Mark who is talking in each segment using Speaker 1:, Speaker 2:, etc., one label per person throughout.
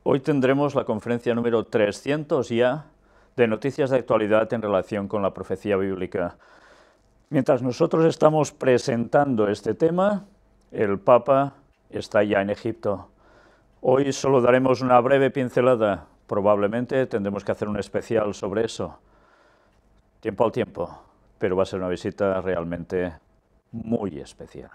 Speaker 1: Hoy tendremos la conferencia número 300 ya de noticias de actualidad en relación con la profecía bíblica. Mientras nosotros estamos presentando este tema, el Papa está ya en Egipto. Hoy solo daremos una breve pincelada, probablemente tendremos que hacer un especial sobre eso, tiempo al tiempo, pero va a ser una visita realmente muy especial.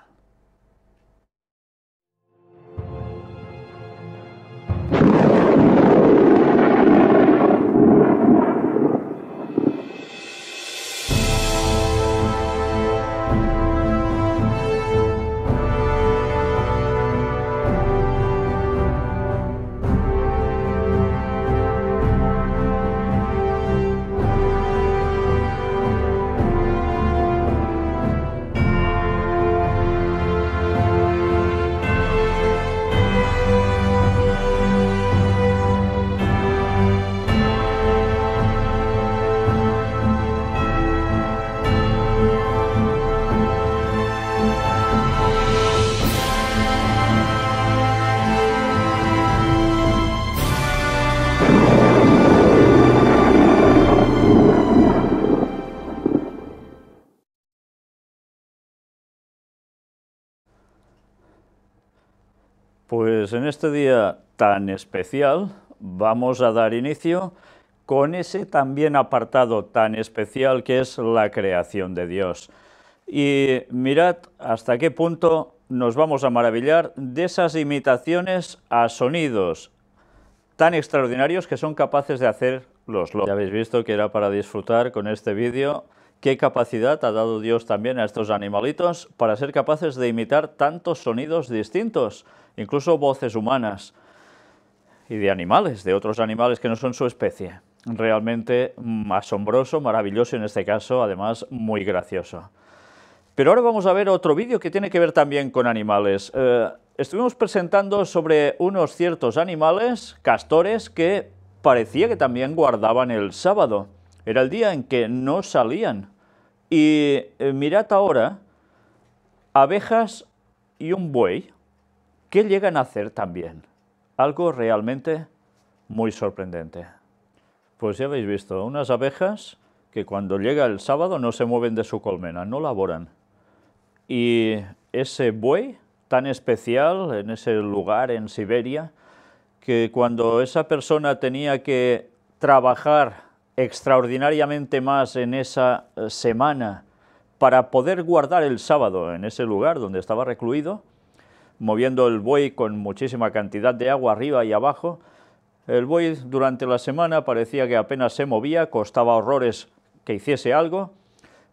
Speaker 1: Pues en este día tan especial vamos a dar inicio con ese también apartado tan especial que es la creación de Dios. Y mirad hasta qué punto nos vamos a maravillar de esas imitaciones a sonidos tan extraordinarios que son capaces de hacer los lobos. Ya habéis visto que era para disfrutar con este vídeo. ¿Qué capacidad ha dado Dios también a estos animalitos para ser capaces de imitar tantos sonidos distintos, incluso voces humanas y de animales, de otros animales que no son su especie? Realmente asombroso, maravilloso, en este caso, además muy gracioso. Pero ahora vamos a ver otro vídeo que tiene que ver también con animales. Estuvimos presentando sobre unos ciertos animales, castores, que parecía que también guardaban el sábado. Era el día en que no salían. Y mirad ahora, abejas y un buey, ¿qué llegan a hacer también? Algo realmente muy sorprendente. Pues ya habéis visto, unas abejas que cuando llega el sábado no se mueven de su colmena, no laboran. Y ese buey tan especial en ese lugar en Siberia, que cuando esa persona tenía que trabajar extraordinariamente más en esa semana para poder guardar el sábado en ese lugar donde estaba recluido, moviendo el buey con muchísima cantidad de agua arriba y abajo, el buey durante la semana parecía que apenas se movía, costaba horrores que hiciese algo,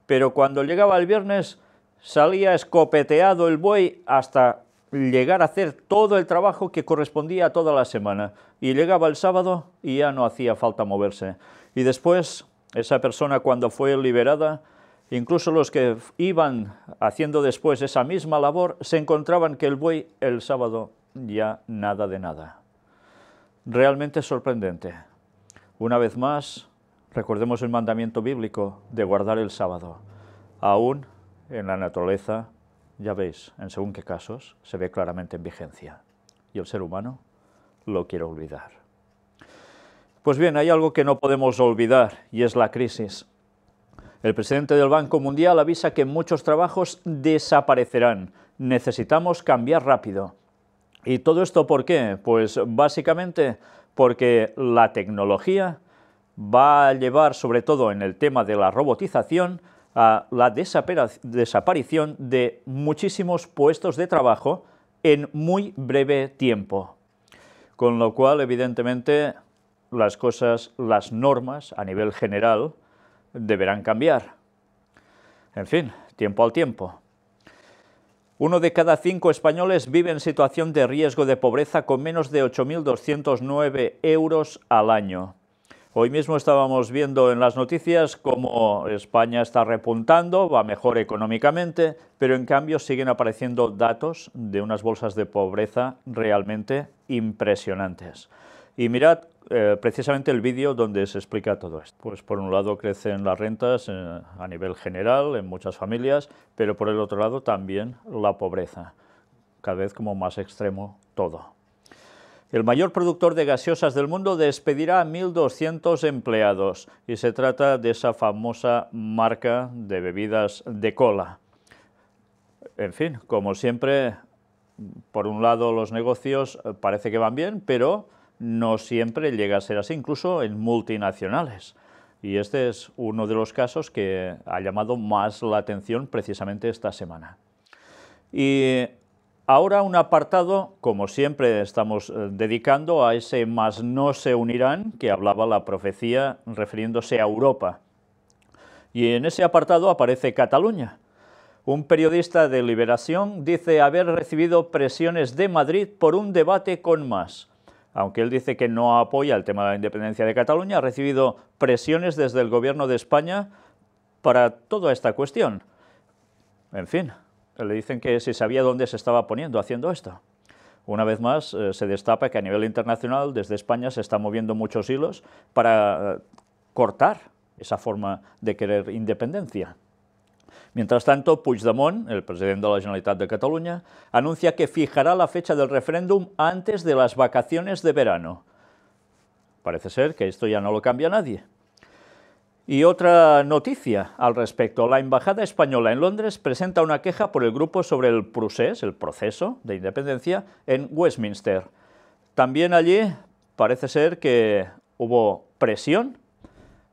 Speaker 1: pero cuando llegaba el viernes salía escopeteado el buey hasta llegar a hacer todo el trabajo que correspondía a toda la semana. Y llegaba el sábado y ya no hacía falta moverse. Y después, esa persona cuando fue liberada, incluso los que iban haciendo después esa misma labor, se encontraban que el buey el sábado ya nada de nada. Realmente sorprendente. Una vez más, recordemos el mandamiento bíblico de guardar el sábado. Aún en la naturaleza, ya veis, en según qué casos, se ve claramente en vigencia. Y el ser humano lo quiere olvidar. Pues bien, hay algo que no podemos olvidar, y es la crisis. El presidente del Banco Mundial avisa que muchos trabajos desaparecerán. Necesitamos cambiar rápido. ¿Y todo esto por qué? Pues básicamente porque la tecnología va a llevar, sobre todo en el tema de la robotización, a la desaparición de muchísimos puestos de trabajo en muy breve tiempo. Con lo cual, evidentemente, las cosas, las normas a nivel general deberán cambiar. En fin, tiempo al tiempo. 1 de cada 5 españoles vive en situación de riesgo de pobreza con menos de 8.209 euros al año. Hoy mismo estábamos viendo en las noticias cómo España está repuntando, va mejor económicamente, pero en cambio siguen apareciendo datos de unas bolsas de pobreza realmente impresionantes. Y mirad precisamente el vídeo donde se explica todo esto. Pues por un lado crecen las rentas a nivel general en muchas familias, pero por el otro lado también la pobreza, cada vez como más extremo todo. El mayor productor de gaseosas del mundo despedirá a 1.200 empleados y se trata de esa famosa marca de bebidas de cola. En fin, como siempre, por un lado los negocios parece que van bien, pero no siempre llega a ser así, incluso en multinacionales. Y este es uno de los casos que ha llamado más la atención precisamente esta semana. Y ahora un apartado, como siempre estamos dedicando a ese más no se unirán que hablaba la profecía refiriéndose a Europa. Y en ese apartado aparece Cataluña. Un periodista de Liberación dice haber recibido presiones de Madrid por un debate con Mas. Aunque él dice que no apoya el tema de la independencia de Cataluña, ha recibido presiones desde el gobierno de España para toda esta cuestión. En fin, le dicen que si sabía dónde se estaba poniendo haciendo esto. Una vez más, se destapa que a nivel internacional, desde España, se están moviendo muchos hilos para cortar esa forma de querer independencia. Mientras tanto, Puigdemont, el presidente de la Generalitat de Cataluña, anuncia que fijará la fecha del referéndum antes de las vacaciones de verano. Parece ser que esto ya no lo cambia nadie. Y otra noticia al respecto. La Embajada Española en Londres presenta una queja por el grupo sobre el procés, el proceso de independencia, en Westminster. También allí parece ser que hubo presión,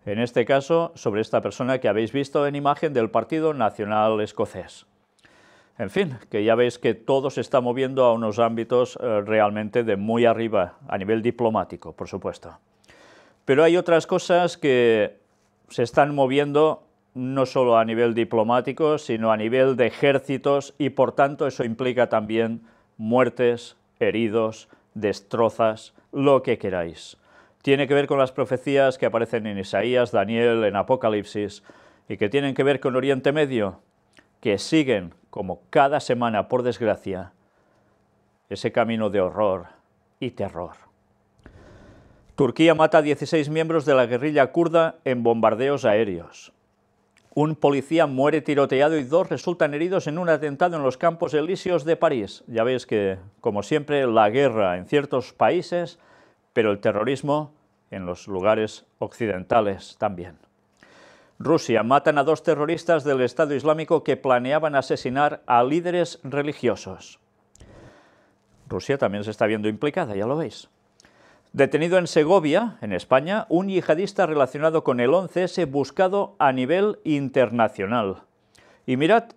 Speaker 1: en este caso, sobre esta persona que habéis visto en imagen del Partido Nacional Escocés. En fin, que ya veis que todo se está moviendo a unos ámbitos realmente de muy arriba, a nivel diplomático, por supuesto. Pero hay otras cosas que se están moviendo no solo a nivel diplomático, sino a nivel de ejércitos y, por tanto, eso implica también muertes, heridos, destrozas, lo que queráis. Tiene que ver con las profecías que aparecen en Isaías, Daniel, en Apocalipsis, y que tienen que ver con Oriente Medio, que siguen, como cada semana, por desgracia, ese camino de horror y terror. Turquía mata a 16 miembros de la guerrilla kurda en bombardeos aéreos. Un policía muere tiroteado y 2 resultan heridos en un atentado en los Campos Elíseos de París. Ya veis que, como siempre, la guerra en ciertos países, pero el terrorismo en los lugares occidentales también. Rusia matan a 2 terroristas del Estado Islámico que planeaban asesinar a líderes religiosos. Rusia también se está viendo implicada, ya lo veis. Detenido en Segovia, en España, un yihadista relacionado con el 11S buscado a nivel internacional. Y mirad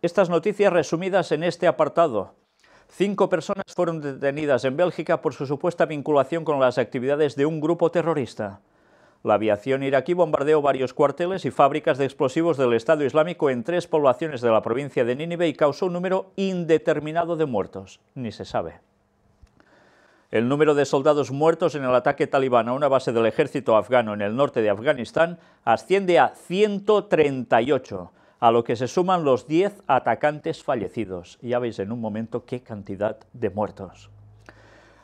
Speaker 1: estas noticias resumidas en este apartado. 5 personas fueron detenidas en Bélgica por su supuesta vinculación con las actividades de un grupo terrorista. La aviación iraquí bombardeó varios cuarteles y fábricas de explosivos del Estado Islámico en 3 poblaciones de la provincia de Nínive y causó un número indeterminado de muertos. Ni se sabe. El número de soldados muertos en el ataque talibán a una base del ejército afgano en el norte de Afganistán asciende a 138, a lo que se suman los 10 atacantes fallecidos. Ya veis en un momento qué cantidad de muertos.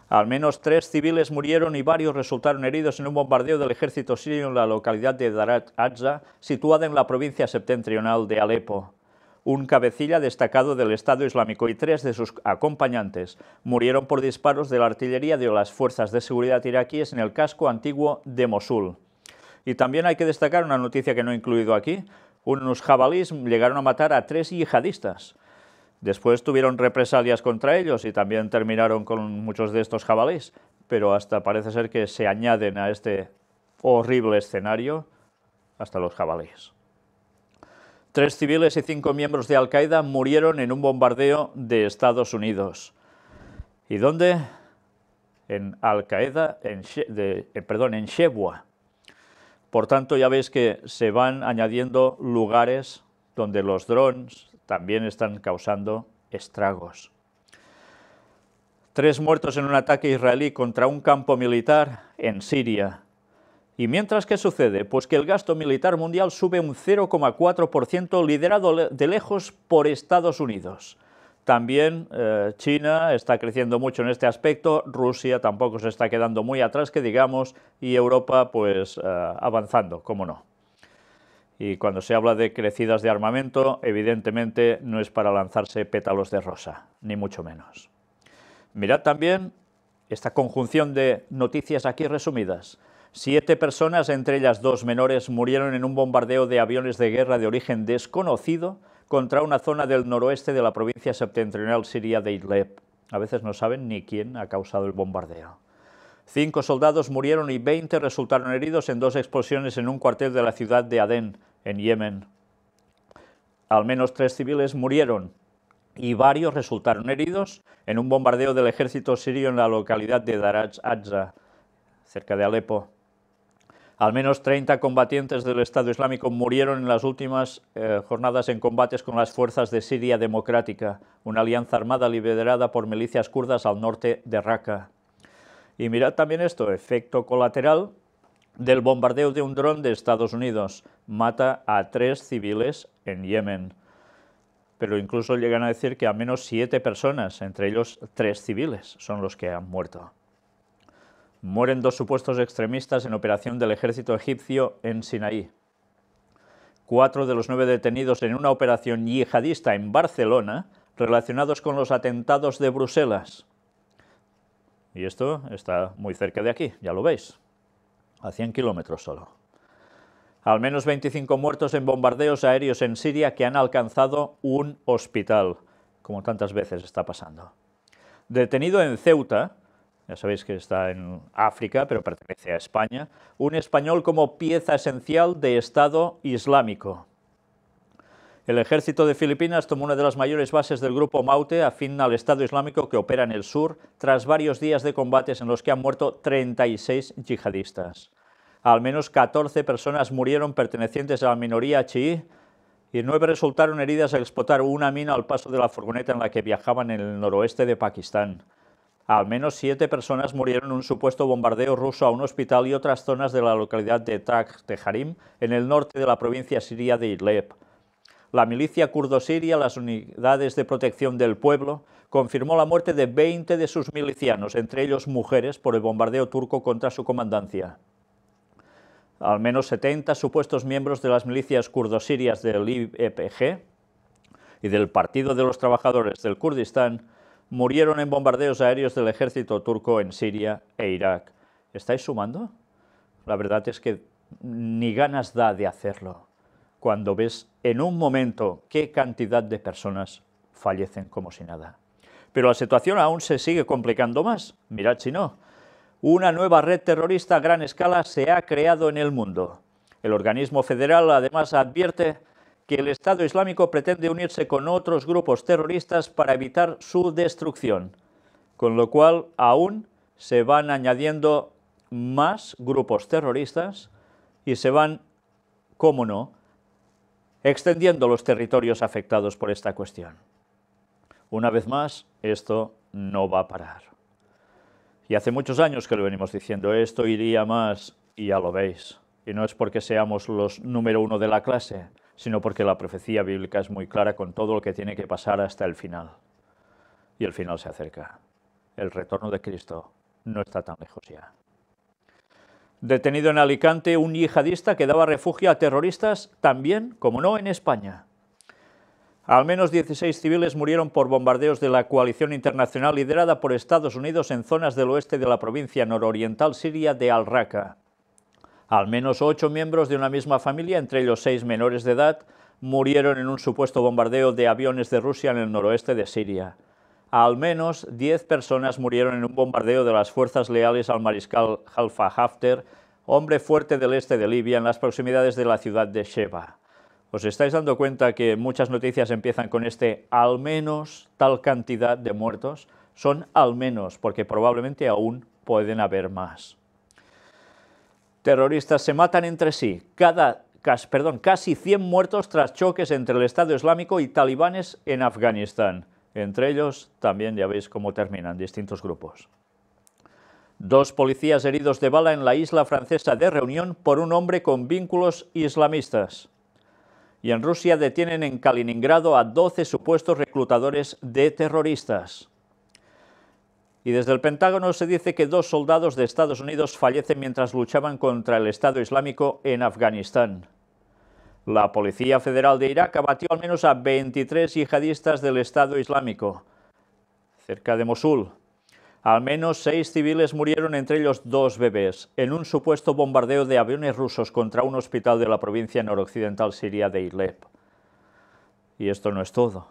Speaker 1: Al menos 3 civiles murieron y varios resultaron heridos en un bombardeo del ejército sirio en la localidad de Darat Azza, situada en la provincia septentrional de Alepo. Un cabecilla destacado del Estado Islámico y 3 de sus acompañantes murieron por disparos de la artillería de las fuerzas de seguridad iraquíes en el casco antiguo de Mosul. Y también hay que destacar una noticia que no he incluido aquí. Unos jabalíes llegaron a matar a 3 yihadistas. Después tuvieron represalias contra ellos y también terminaron con muchos de estos jabalíes, pero hasta parece ser que se añaden a este horrible escenario hasta los jabalíes. 3 civiles y 5 miembros de Al-Qaeda murieron en un bombardeo de Estados Unidos. ¿Y dónde? En Al-Qaeda, en Shebwa. Por tanto, ya veis que se van añadiendo lugares donde los drones también están causando estragos. 3 muertos en un ataque israelí contra un campo militar en Siria. ¿Y mientras qué sucede? Pues que el gasto militar mundial sube un 0,4%, liderado de lejos por Estados Unidos. También China está creciendo mucho en este aspecto, Rusia tampoco se está quedando muy atrás, que digamos, y Europa pues avanzando, cómo no. Y cuando se habla de crecidas de armamento, evidentemente no es para lanzarse pétalos de rosa, ni mucho menos. Mirad también esta conjunción de noticias aquí resumidas. 7 personas, entre ellas 2 menores, murieron en un bombardeo de aviones de guerra de origen desconocido contra una zona del noroeste de la provincia septentrional siria de Idlib. A veces no saben ni quién ha causado el bombardeo. 5 soldados murieron y 20 resultaron heridos en 2 explosiones en un cuartel de la ciudad de Adén, en Yemen. Al menos 3 civiles murieron y varios resultaron heridos en un bombardeo del ejército sirio en la localidad de Daraj Azza, cerca de Alepo. Al menos 30 combatientes del Estado Islámico murieron en las últimas jornadas en combates con las fuerzas de Siria Democrática, una alianza armada liderada por milicias kurdas al norte de Raqqa. Y mirad también esto, efecto colateral del bombardeo de un dron de Estados Unidos. Mata a 3 civiles en Yemen. Pero incluso llegan a decir que al menos 7 personas, entre ellos 3 civiles, son los que han muerto. Mueren 2 supuestos extremistas en operación del ejército egipcio en Sinaí. 4 de los 9 detenidos en una operación yihadista en Barcelona relacionados con los atentados de Bruselas. Y esto está muy cerca de aquí, ya lo veis, a 100 kilómetros solo. Al menos 25 muertos en bombardeos aéreos en Siria que han alcanzado un hospital, como tantas veces está pasando. Detenido en Ceuta, ya sabéis que está en África, pero pertenece a España, un español como pieza esencial de Estado Islámico. El ejército de Filipinas tomó una de las mayores bases del grupo Maute afín al Estado Islámico que opera en el sur, tras varios días de combates en los que han muerto 36 yihadistas. Al menos 14 personas murieron pertenecientes a la minoría chií y 9 resultaron heridas al explotar una mina al paso de la furgoneta en la que viajaban en el noroeste de Pakistán. Al menos 7 personas murieron en un supuesto bombardeo ruso a un hospital y otras zonas de la localidad de Takht Teharim, en el norte de la provincia siria de Idlib. La milicia kurdo-siria, las unidades de protección del pueblo, confirmó la muerte de 20 de sus milicianos, entre ellos mujeres, por el bombardeo turco contra su comandancia. Al menos 70 supuestos miembros de las milicias kurdo-sirias del YPG y del Partido de los Trabajadores del Kurdistán murieron en bombardeos aéreos del ejército turco en Siria e Irak. ¿Estáis sumando? La verdad es que ni ganas da de hacerlo cuando ves en un momento qué cantidad de personas fallecen como si nada. Pero la situación aún se sigue complicando más. Mirad si no. Una nueva red terrorista a gran escala se ha creado en el mundo. El organismo federal además advierte que el Estado Islámico pretende unirse con otros grupos terroristas para evitar su destrucción, con lo cual aún se van añadiendo más grupos terroristas y se van, cómo no, extendiendo los territorios afectados por esta cuestión. Una vez más, esto no va a parar. Y hace muchos años que lo venimos diciendo, esto iría más, y ya lo veis. Y no es porque seamos los número 1 de la clase, sino porque la profecía bíblica es muy clara con todo lo que tiene que pasar hasta el final. Y el final se acerca. El retorno de Cristo no está tan lejos ya. Detenido en Alicante un yihadista que daba refugio a terroristas también, como no, en España. Al menos 16 civiles murieron por bombardeos de la coalición internacional liderada por Estados Unidos en zonas del oeste de la provincia nororiental siria de Al-Raqqa. Al menos 8 miembros de una misma familia, entre ellos 6 menores de edad, murieron en un supuesto bombardeo de aviones de Rusia en el noroeste de Siria. Al menos 10 personas murieron en un bombardeo de las fuerzas leales al mariscal Khalifa Haftar, hombre fuerte del este de Libia, en las proximidades de la ciudad de Sheba. ¿Os estáis dando cuenta que muchas noticias empiezan con este al menos tal cantidad de muertos? Son al menos, porque probablemente aún pueden haber más. Terroristas se matan entre sí. Casi 100 muertos tras choques entre el Estado Islámico y talibanes en Afganistán. Entre ellos, también ya veis cómo terminan distintos grupos. 2 policías heridos de bala en la isla francesa de Reunión por un hombre con vínculos islamistas. Y en Rusia detienen en Kaliningrado a 12 supuestos reclutadores de terroristas. Y desde el Pentágono se dice que 2 soldados de Estados Unidos fallecen mientras luchaban contra el Estado Islámico en Afganistán. La Policía Federal de Irak abatió al menos a 23 yihadistas del Estado Islámico, cerca de Mosul. Al menos 6 civiles murieron, entre ellos 2 bebés, en un supuesto bombardeo de aviones rusos contra un hospital de la provincia noroccidental siria de Idlib. Y esto no es todo.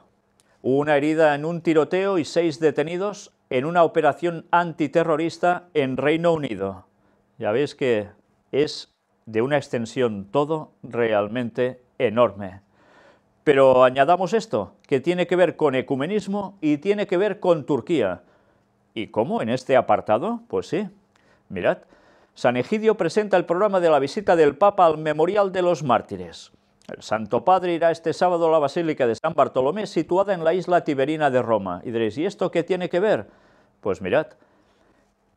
Speaker 1: Hubo una herida en un tiroteo y 6 detenidos en una operación antiterrorista en Reino Unido. Ya veis que es de una extensión todo realmente enorme. Pero añadamos esto, que tiene que ver con ecumenismo y tiene que ver con Turquía. ¿Y cómo en este apartado? Pues sí, mirad, San Egidio presenta el programa de la visita del Papa al Memorial de los Mártires. El Santo Padre irá este sábado a la Basílica de San Bartolomé, situada en la isla Tiberina de Roma. Y diréis, ¿y esto qué tiene que ver? Pues mirad,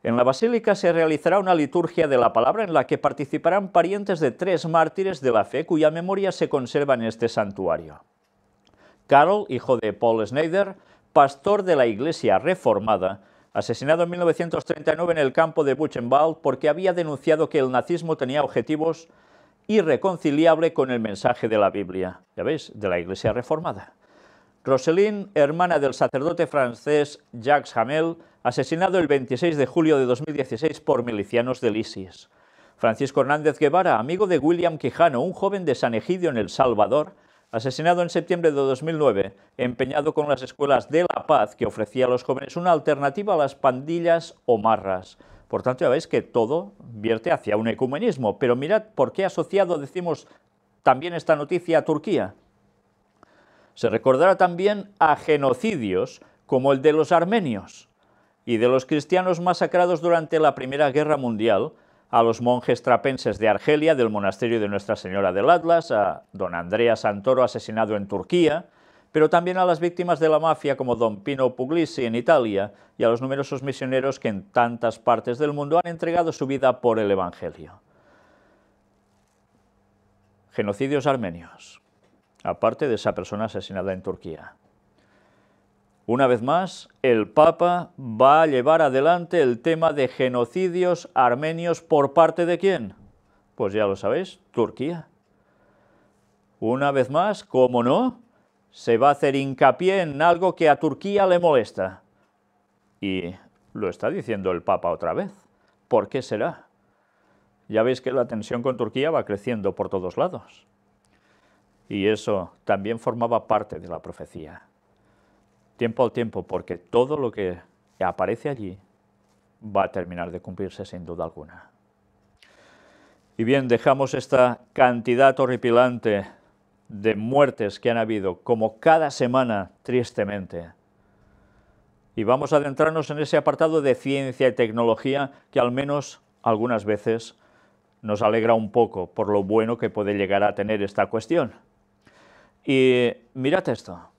Speaker 1: en la Basílica se realizará una liturgia de la palabra en la que participarán parientes de 3 mártires de la fe cuya memoria se conserva en este santuario. Karl, hijo de Paul Schneider, pastor de la Iglesia Reformada, asesinado en 1939 en el campo de Buchenwald porque había denunciado que el nazismo tenía objetivos irreconciliables con el mensaje de la Biblia. Ya veis, de la Iglesia Reformada. Roselyne, hermana del sacerdote francés Jacques Hamel, asesinado el 26 de julio de 2016 por milicianos del ISIS. Francisco Hernández Guevara, amigo de William Quijano, un joven de San Egidio en El Salvador, asesinado en septiembre de 2009, empeñado con las escuelas de la paz que ofrecía a los jóvenes una alternativa a las pandillas o marras. Por tanto, ya veis que todo vierte hacia un ecumenismo. Pero mirad por qué asociado, decimos, también esta noticia a Turquía. Se recordará también a genocidios como el de los armenios y de los cristianos masacrados durante la Primera Guerra Mundial, a los monjes trapenses de Argelia, del monasterio de Nuestra Señora del Atlas, a don Andrea Santoro, asesinado en Turquía, pero también a las víctimas de la mafia como don Pino Puglisi en Italia y a los numerosos misioneros que en tantas partes del mundo han entregado su vida por el Evangelio. Genocidios armenios, aparte de esa persona asesinada en Turquía. Una vez más, el Papa va a llevar adelante el tema de genocidios armenios por parte de ¿quién? Pues ya lo sabéis, Turquía. Una vez más, ¿cómo no? Se va a hacer hincapié en algo que a Turquía le molesta. Y lo está diciendo el Papa otra vez. ¿Por qué será? Ya veis que la tensión con Turquía va creciendo por todos lados. Y eso también formaba parte de la profecía. Tiempo al tiempo, porque todo lo que aparece allí va a terminar de cumplirse sin duda alguna. Y bien, dejamos esta cantidad horripilante de muertes que han habido, como cada semana, tristemente. Y vamos a adentrarnos en ese apartado de ciencia y tecnología que al menos algunas veces nos alegra un poco por lo bueno que puede llegar a tener esta cuestión. Y mirad esto.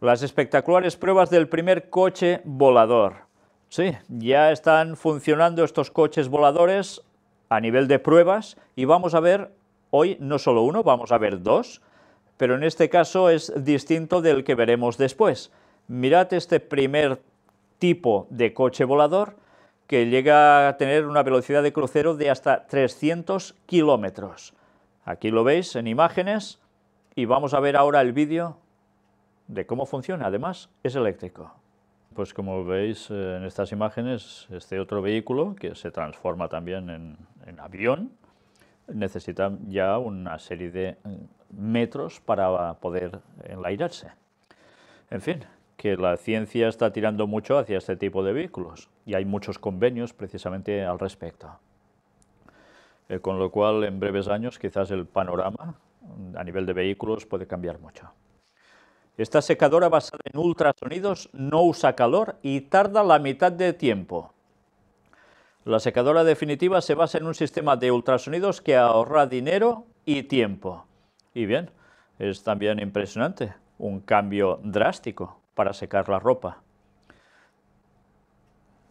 Speaker 1: Las espectaculares pruebas del primer coche volador. Sí, ya están funcionando estos coches voladores a nivel de pruebas y vamos a ver hoy no solo uno, vamos a ver 2, pero en este caso es distinto del que veremos después. Mirad este primer tipo de coche volador que llega a tener una velocidad de crucero de hasta 300 kilómetros. Aquí lo veis en imágenes y vamos a ver ahora el vídeo de cómo funciona. Además, es eléctrico. Pues como veis en estas imágenes, este otro vehículo, que se transforma también en avión, necesita ya una serie de metros para poder enlairarse. En fin, que la ciencia está tirando mucho hacia este tipo de vehículos y hay muchos convenios precisamente al respecto. Con lo cual, en breves años, quizás el panorama a nivel de vehículos puede cambiar mucho. Esta secadora basada en ultrasonidos no usa calor y tarda la mitad de tiempo. La secadora definitiva se basa en un sistema de ultrasonidos que ahorra dinero y tiempo. Y bien, es también impresionante, un cambio drástico para secar la ropa.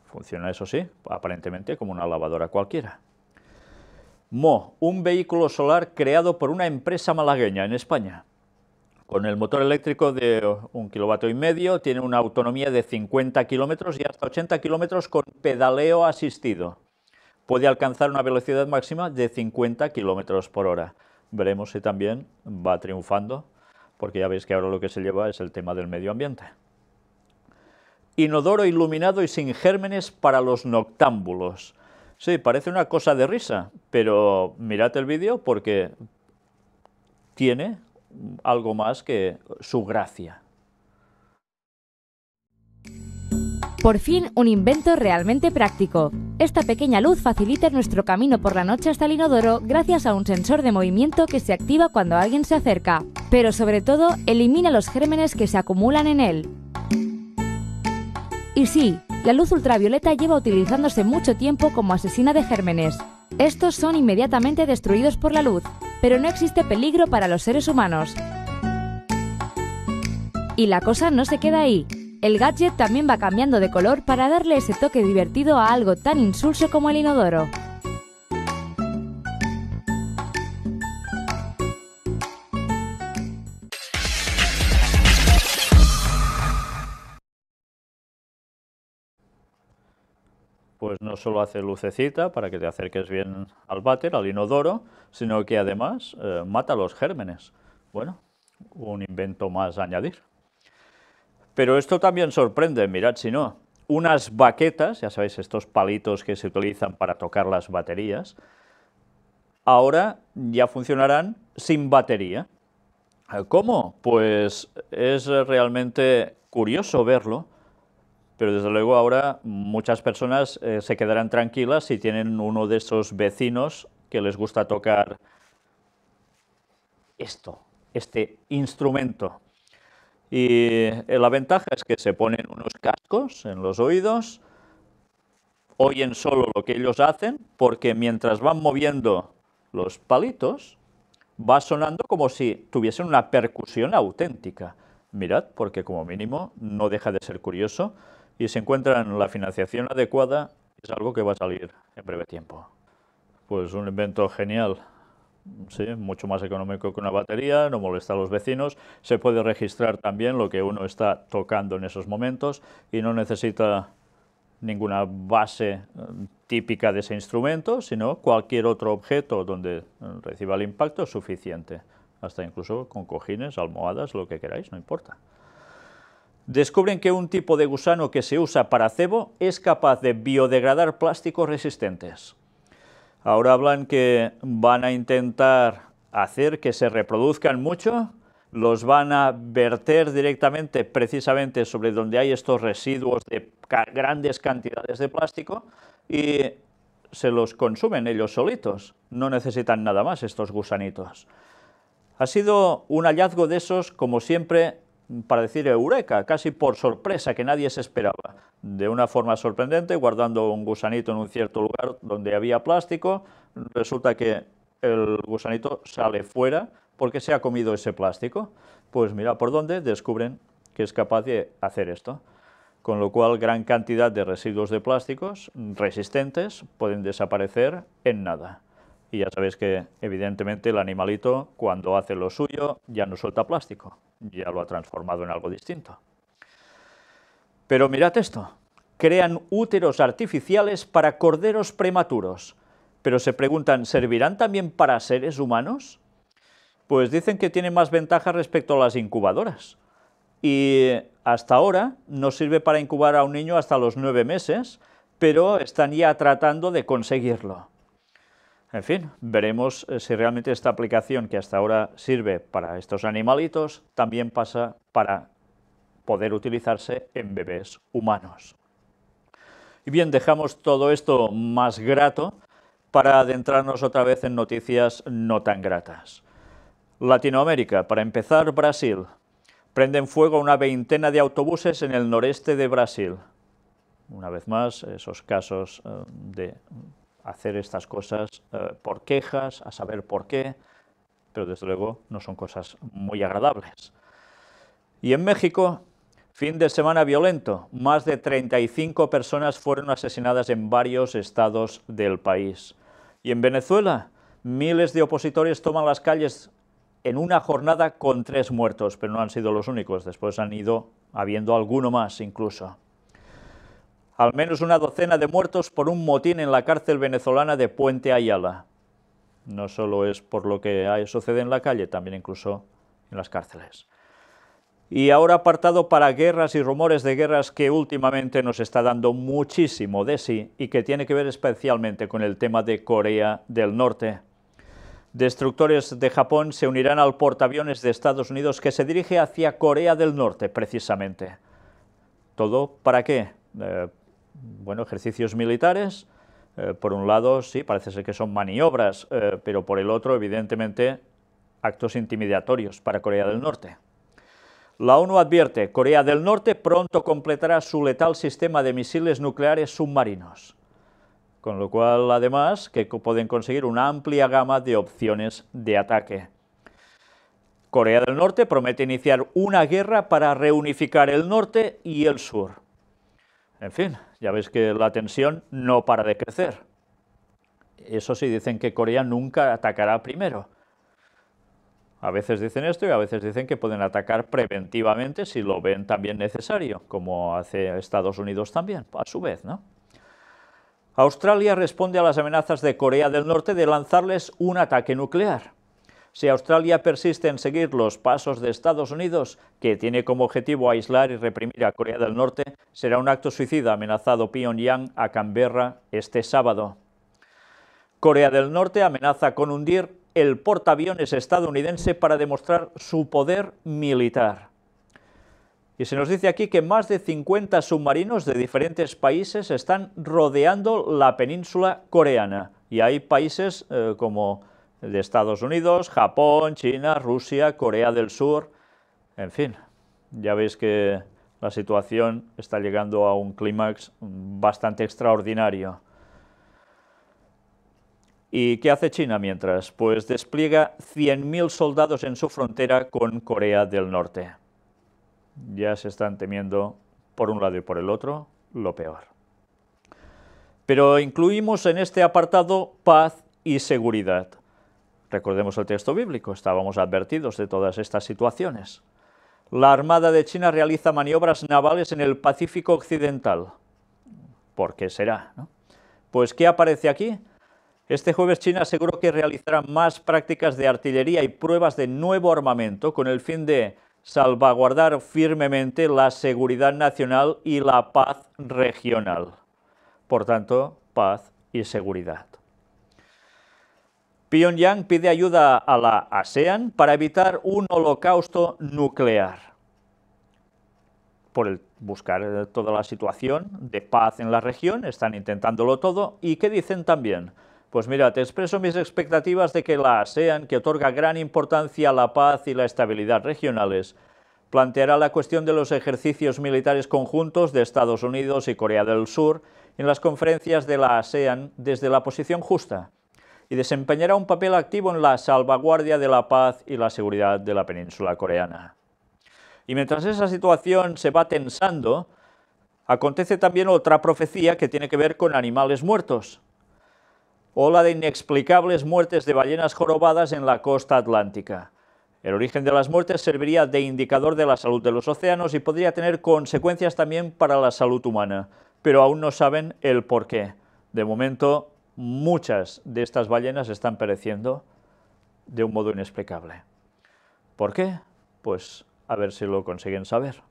Speaker 1: Funciona, eso sí, aparentemente como una lavadora cualquiera. Mo, un vehículo solar creado por una empresa malagueña en España. Con el motor eléctrico de 1,5 kW, tiene una autonomía de 50 kilómetros y hasta 80 kilómetros con pedaleo asistido. Puede alcanzar una velocidad máxima de 50 kilómetros por hora. Veremos si también va triunfando, porque ya veis que ahora lo que se lleva es el tema del medio ambiente. Inodoro iluminado y sin gérmenes para los noctámbulos. Sí, parece una cosa de risa, pero mirad el vídeo porque tiene algo más que su gracia.
Speaker 2: Por fin, un invento realmente práctico. Esta pequeña luz facilita nuestro camino por la noche hasta el inodoro gracias a un sensor de movimiento que se activa cuando alguien se acerca, pero sobre todo elimina los gérmenes que se acumulan en él. Y sí, la luz ultravioleta lleva utilizándose mucho tiempo como asesina de gérmenes. Estos son inmediatamente destruidos por la luz, pero no existe peligro para los seres humanos. Y la cosa no se queda ahí. El gadget también va cambiando de color para darle ese toque divertido a algo tan insulso como el inodoro.
Speaker 1: Pues no solo hace lucecita para que te acerques bien al váter, al inodoro, sino que además mata los gérmenes. Bueno, un invento más a añadir. Pero esto también sorprende, mirad si no. Unas baquetas, ya sabéis, estos palitos que se utilizan para tocar las baterías, ahora ya funcionarán sin batería. ¿Cómo? Pues es realmente curioso verlo, pero desde luego ahora muchas personas se quedarán tranquilas si tienen uno de esos vecinos que les gusta tocar este instrumento. Y la ventaja es que se ponen unos cascos en los oídos, oyen solo lo que ellos hacen, porque mientras van moviendo los palitos, va sonando como si tuviesen una percusión auténtica. Mirad, porque como mínimo no deja de ser curioso, y si encuentran la financiación adecuada, es algo que va a salir en breve tiempo. Pues un invento genial. Sí, mucho más económico que una batería, no molesta a los vecinos, se puede registrar también lo que uno está tocando en esos momentos y no necesita ninguna base típica de ese instrumento, sino cualquier otro objeto donde reciba el impacto es suficiente, hasta incluso con cojines, almohadas, lo que queráis, no importa. Descubren que un tipo de gusano que se usa para cebo es capaz de biodegradar plásticos resistentes. Ahora hablan que van a intentar hacer que se reproduzcan mucho, los van a verter directamente precisamente sobre donde hay estos residuos de grandes cantidades de plástico y se los consumen ellos solitos, no necesitan nada más estos gusanitos. Ha sido un hallazgo de esos, como siempre, para decir eureka, casi por sorpresa, que nadie se esperaba. De una forma sorprendente, guardando un gusanito en un cierto lugar donde había plástico, resulta que el gusanito sale fuera porque se ha comido ese plástico. Pues mira por dónde descubren que es capaz de hacer esto. Con lo cual, gran cantidad de residuos de plásticos resistentes pueden desaparecer en nada. Y ya sabéis que, evidentemente, el animalito, cuando hace lo suyo, ya no suelta plástico, ya lo ha transformado en algo distinto. Pero mirad esto, crean úteros artificiales para corderos prematuros, pero se preguntan, ¿servirán también para seres humanos? Pues dicen que tienen más ventajas respecto a las incubadoras. Y hasta ahora no sirve para incubar a un niño hasta los 9 meses, pero están ya tratando de conseguirlo. En fin, veremos si realmente esta aplicación que hasta ahora sirve para estos animalitos también pasa para poder utilizarse en bebés humanos. Y bien, dejamos todo esto más grato para adentrarnos otra vez en noticias no tan gratas. Latinoamérica, para empezar, Brasil. Prenden fuego a una veintena de autobuses en el noreste de Brasil. Una vez más, esos casos de hacer estas cosas por quejas, a saber por qué, pero desde luego no son cosas muy agradables. Y en México, fin de semana violento, más de 35 personas fueron asesinadas en varios estados del país. Y en Venezuela, miles de opositores toman las calles en una jornada con 3 muertos, pero no han sido los únicos, después han ido habiendo alguno más incluso. Al menos una docena de muertos por un motín en la cárcel venezolana de Puente Ayala. No solo es por lo que sucede en la calle, también incluso en las cárceles. Y ahora apartado para guerras y rumores de guerras que últimamente nos está dando muchísimo de sí y que tiene que ver especialmente con el tema de Corea del Norte. Destructores de Japón se unirán al portaaviones de Estados Unidos que se dirige hacia Corea del Norte, precisamente. ¿Todo para qué? Bueno, ejercicios militares. Por un lado, sí, parece ser que son maniobras, pero por el otro, evidentemente, actos intimidatorios para Corea del Norte. La ONU advierte, Corea del Norte pronto completará su letal sistema de misiles nucleares submarinos. Con lo cual, además, que pueden conseguir una amplia gama de opciones de ataque. Corea del Norte promete iniciar una guerra para reunificar el norte y el sur. En fin, ya veis que la tensión no para de crecer. Eso sí, dicen que Corea nunca atacará primero. A veces dicen esto y a veces dicen que pueden atacar preventivamente si lo ven también necesario, como hace Estados Unidos también, a su vez, ¿no? Australia responde a las amenazas de Corea del Norte de lanzarles un ataque nuclear. Si Australia persiste en seguir los pasos de Estados Unidos, que tiene como objetivo aislar y reprimir a Corea del Norte, será un acto suicida, amenazado Pyongyang a Canberra este sábado. Corea del Norte amenaza con hundir el portaaviones estadounidense para demostrar su poder militar. Y se nos dice aquí que más de 50 submarinos de diferentes países están rodeando la península coreana. Y hay países como de Estados Unidos, Japón, China, Rusia, Corea del Sur. En fin, ya veis que la situación está llegando a un clímax bastante extraordinario. ¿Y qué hace China mientras? Pues despliega 100.000 soldados en su frontera con Corea del Norte. Ya se están temiendo, por un lado y por el otro, lo peor. Pero incluimos en este apartado paz y seguridad. Recordemos el texto bíblico, estábamos advertidos de todas estas situaciones. La Armada de China realiza maniobras navales en el Pacífico Occidental. ¿Por qué será, no? Pues, ¿qué aparece aquí? Este jueves China aseguró que realizará más prácticas de artillería y pruebas de nuevo armamento con el fin de salvaguardar firmemente la seguridad nacional y la paz regional. Por tanto, paz y seguridad. Pyongyang pide ayuda a la ASEAN para evitar un holocausto nuclear. Por buscar toda la situación de paz en la región, están intentándolo todo. ¿Y qué dicen también? Pues mira, te expreso mis expectativas de que la ASEAN, que otorga gran importancia a la paz y la estabilidad regionales, planteará la cuestión de los ejercicios militares conjuntos de Estados Unidos y Corea del Sur en las conferencias de la ASEAN desde la posición justa y desempeñará un papel activo en la salvaguardia de la paz y la seguridad de la península coreana. Y mientras esa situación se va tensando, acontece también otra profecía que tiene que ver con animales muertos. Ola de inexplicables muertes de ballenas jorobadas en la costa atlántica. El origen de las muertes serviría de indicador de la salud de los océanos y podría tener consecuencias también para la salud humana, pero aún no saben el porqué. De momento, muchas de estas ballenas están pereciendo de un modo inexplicable. ¿Por qué? Pues a ver si lo consiguen saber.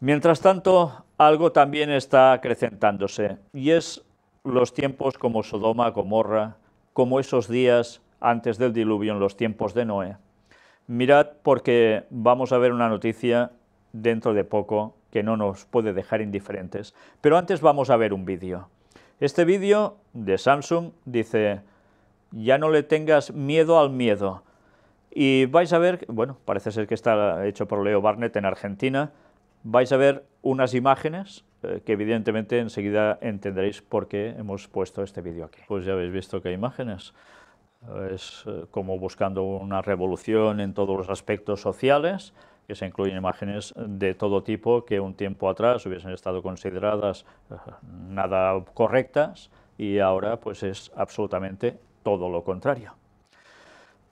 Speaker 1: Mientras tanto, algo también está acrecentándose, y es los tiempos como Sodoma, Gomorra, como esos días antes del diluvio en los tiempos de Noé. Mirad, porque vamos a ver una noticia dentro de poco que no nos puede dejar indiferentes, pero antes vamos a ver un vídeo. Este vídeo de Samsung dice, ya no le tengas miedo al miedo. Y vais a ver, bueno, parece ser que está hecho por Leo Barnett en Argentina, vais a ver unas imágenes que evidentemente enseguida entenderéis por qué hemos puesto este vídeo aquí. Pues ya habéis visto que hay imágenes. Es como buscando una revolución en todos los aspectos sociales, que se incluyen imágenes de todo tipo que un tiempo atrás hubiesen estado consideradas nada correctas y ahora pues es absolutamente todo lo contrario.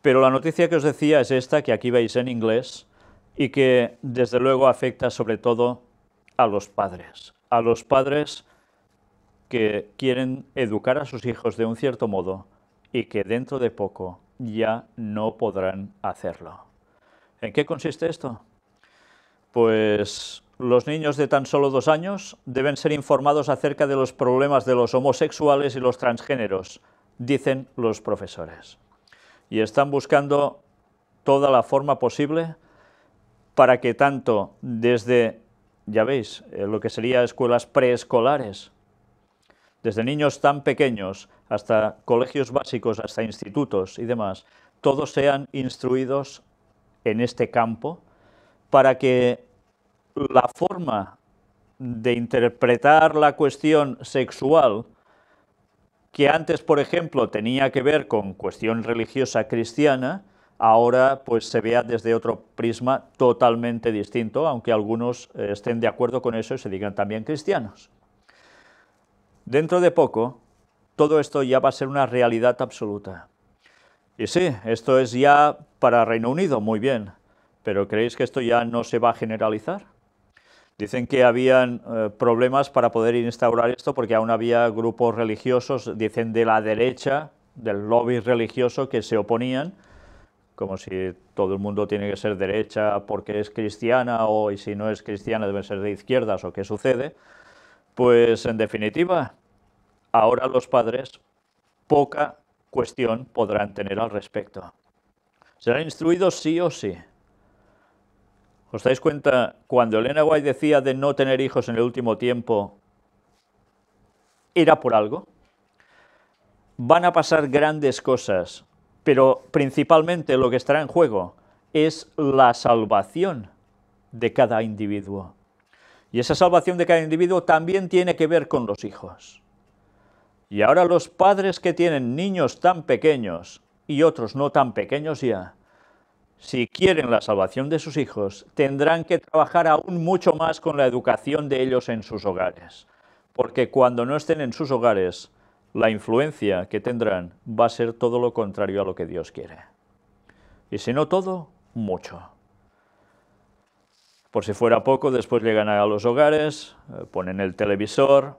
Speaker 1: Pero la noticia que os decía es esta, que aquí veis en inglés, y que desde luego afecta sobre todo a los padres que quieren educar a sus hijos de un cierto modo y que dentro de poco ya no podrán hacerlo. ¿En qué consiste esto? Pues los niños de tan solo 2 años deben ser informados acerca de los problemas de los homosexuales y los transgéneros, dicen los profesores. Y están buscando toda la forma posible para que tanto desde, ya veis, lo que sería escuelas preescolares, desde niños tan pequeños hasta colegios básicos, hasta institutos y demás, todos sean instruidos en este campo para que la forma de interpretar la cuestión sexual, que antes, por ejemplo, tenía que ver con cuestión religiosa cristiana, ahora pues se vea desde otro prisma totalmente distinto, aunque algunos estén de acuerdo con eso y se digan también cristianos. Dentro de poco, todo esto ya va a ser una realidad absoluta. Y sí, esto es ya para Reino Unido, muy bien, pero ¿creéis que esto ya no se va a generalizar? Dicen que habían problemas para poder instaurar esto porque aún había grupos religiosos, dicen de la derecha, del lobby religioso, que se oponían, como si todo el mundo tiene que ser derecha porque es cristiana, o y si no es cristiana debe ser de izquierdas, o qué sucede. Pues en definitiva, ahora los padres poca cuestión podrán tener al respecto. Serán instruidos sí o sí. ¿Os dais cuenta? Cuando Elena White decía de no tener hijos en el último tiempo, era por algo. Van a pasar grandes cosas, pero principalmente lo que estará en juego es la salvación de cada individuo. Y esa salvación de cada individuo también tiene que ver con los hijos. Y ahora los padres que tienen niños tan pequeños y otros no tan pequeños ya, si quieren la salvación de sus hijos, tendrán que trabajar aún mucho más con la educación de ellos en sus hogares. Porque cuando no estén en sus hogares, la influencia que tendrán va a ser todo lo contrario a lo que Dios quiere. Y si no todo, mucho. Por si fuera poco, después llegan a los hogares, ponen el televisor,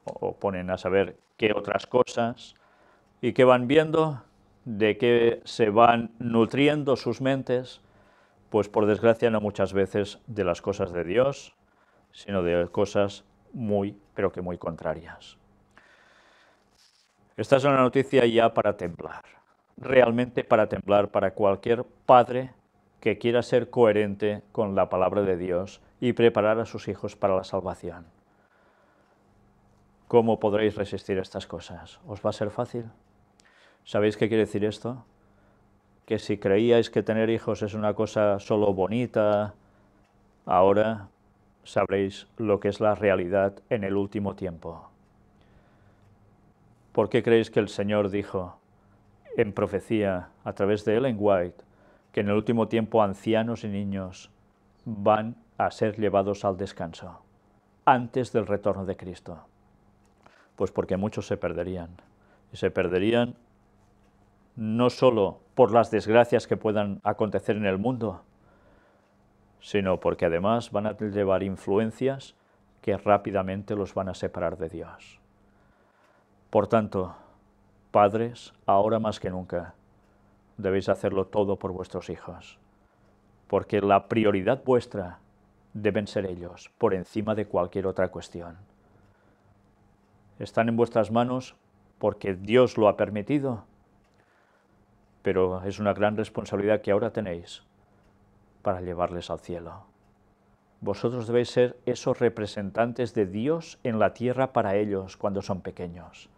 Speaker 1: o ponen a saber qué otras cosas, y qué van viendo, de qué se van nutriendo sus mentes, pues por desgracia no muchas veces de las cosas de Dios, sino de cosas muy, pero que muy contrarias. Esta es una noticia ya para temblar, realmente para temblar para cualquier padre que quiera ser coherente con la palabra de Dios y preparar a sus hijos para la salvación. ¿Cómo podréis resistir estas cosas? ¿Os va a ser fácil? ¿Sabéis qué quiere decir esto? Que si creíais que tener hijos es una cosa solo bonita, ahora sabréis lo que es la realidad en el último tiempo. ¿Por qué creéis que el Señor dijo en profecía a través de Ellen White que en el último tiempo ancianos y niños van a ser llevados al descanso antes del retorno de Cristo? Pues porque muchos se perderían, y se perderían no solo por las desgracias que puedan acontecer en el mundo, sino porque además van a llevar influencias que rápidamente los van a separar de Dios. Por tanto, padres, ahora más que nunca, debéis hacerlo todo por vuestros hijos, porque la prioridad vuestra deben ser ellos, por encima de cualquier otra cuestión. Están en vuestras manos porque Dios lo ha permitido, pero es una gran responsabilidad que ahora tenéis para llevarles al cielo. Vosotros debéis ser esos representantes de Dios en la tierra para ellos cuando son pequeños.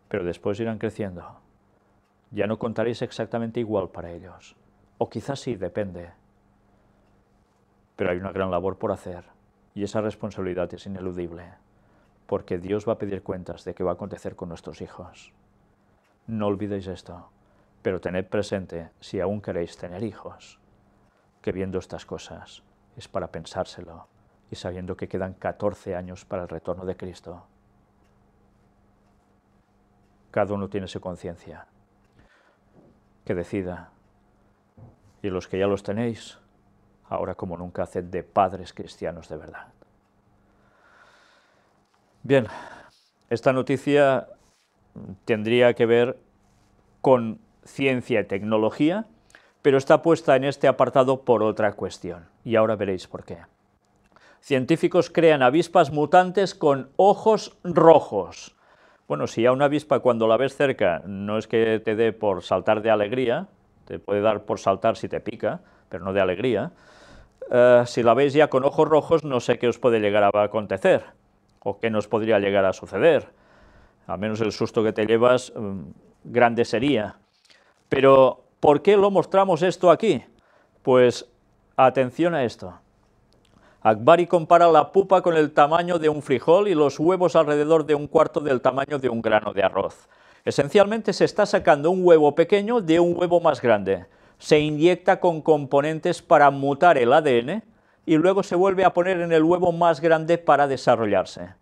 Speaker 1: Pero después irán creciendo. Ya no contaréis exactamente igual para ellos. O quizás sí, depende. Pero hay una gran labor por hacer, y esa responsabilidad es ineludible, porque Dios va a pedir cuentas de qué va a acontecer con nuestros hijos. No olvidéis esto, pero tened presente, si aún queréis tener hijos, que viendo estas cosas es para pensárselo, y sabiendo que quedan 14 años para el retorno de Cristo. Cada uno tiene su conciencia, que decida, y los que ya los tenéis, ahora como nunca, haced de padres cristianos de verdad. Bien, esta noticia tendría que ver con ciencia y tecnología, pero está puesta en este apartado por otra cuestión, y ahora veréis por qué. Científicos crean avispas mutantes con ojos rojos. Bueno, si a una avispa cuando la ves cerca no es que te dé por saltar de alegría, te puede dar por saltar si te pica, pero no de alegría, si la veis ya con ojos rojos no sé qué os puede llegar a acontecer, o qué nos podría llegar a suceder. Al menos el susto que te llevas grande sería. Pero, ¿por qué lo mostramos esto aquí? Pues, atención a esto. Akbari compara la pupa con el tamaño de un frijol y los huevos alrededor de un cuarto del tamaño de un grano de arroz. Esencialmente se está sacando un huevo pequeño de un huevo más grande. Se inyecta con componentes para mutar el ADN y luego se vuelve a poner en el huevo más grande para desarrollarse.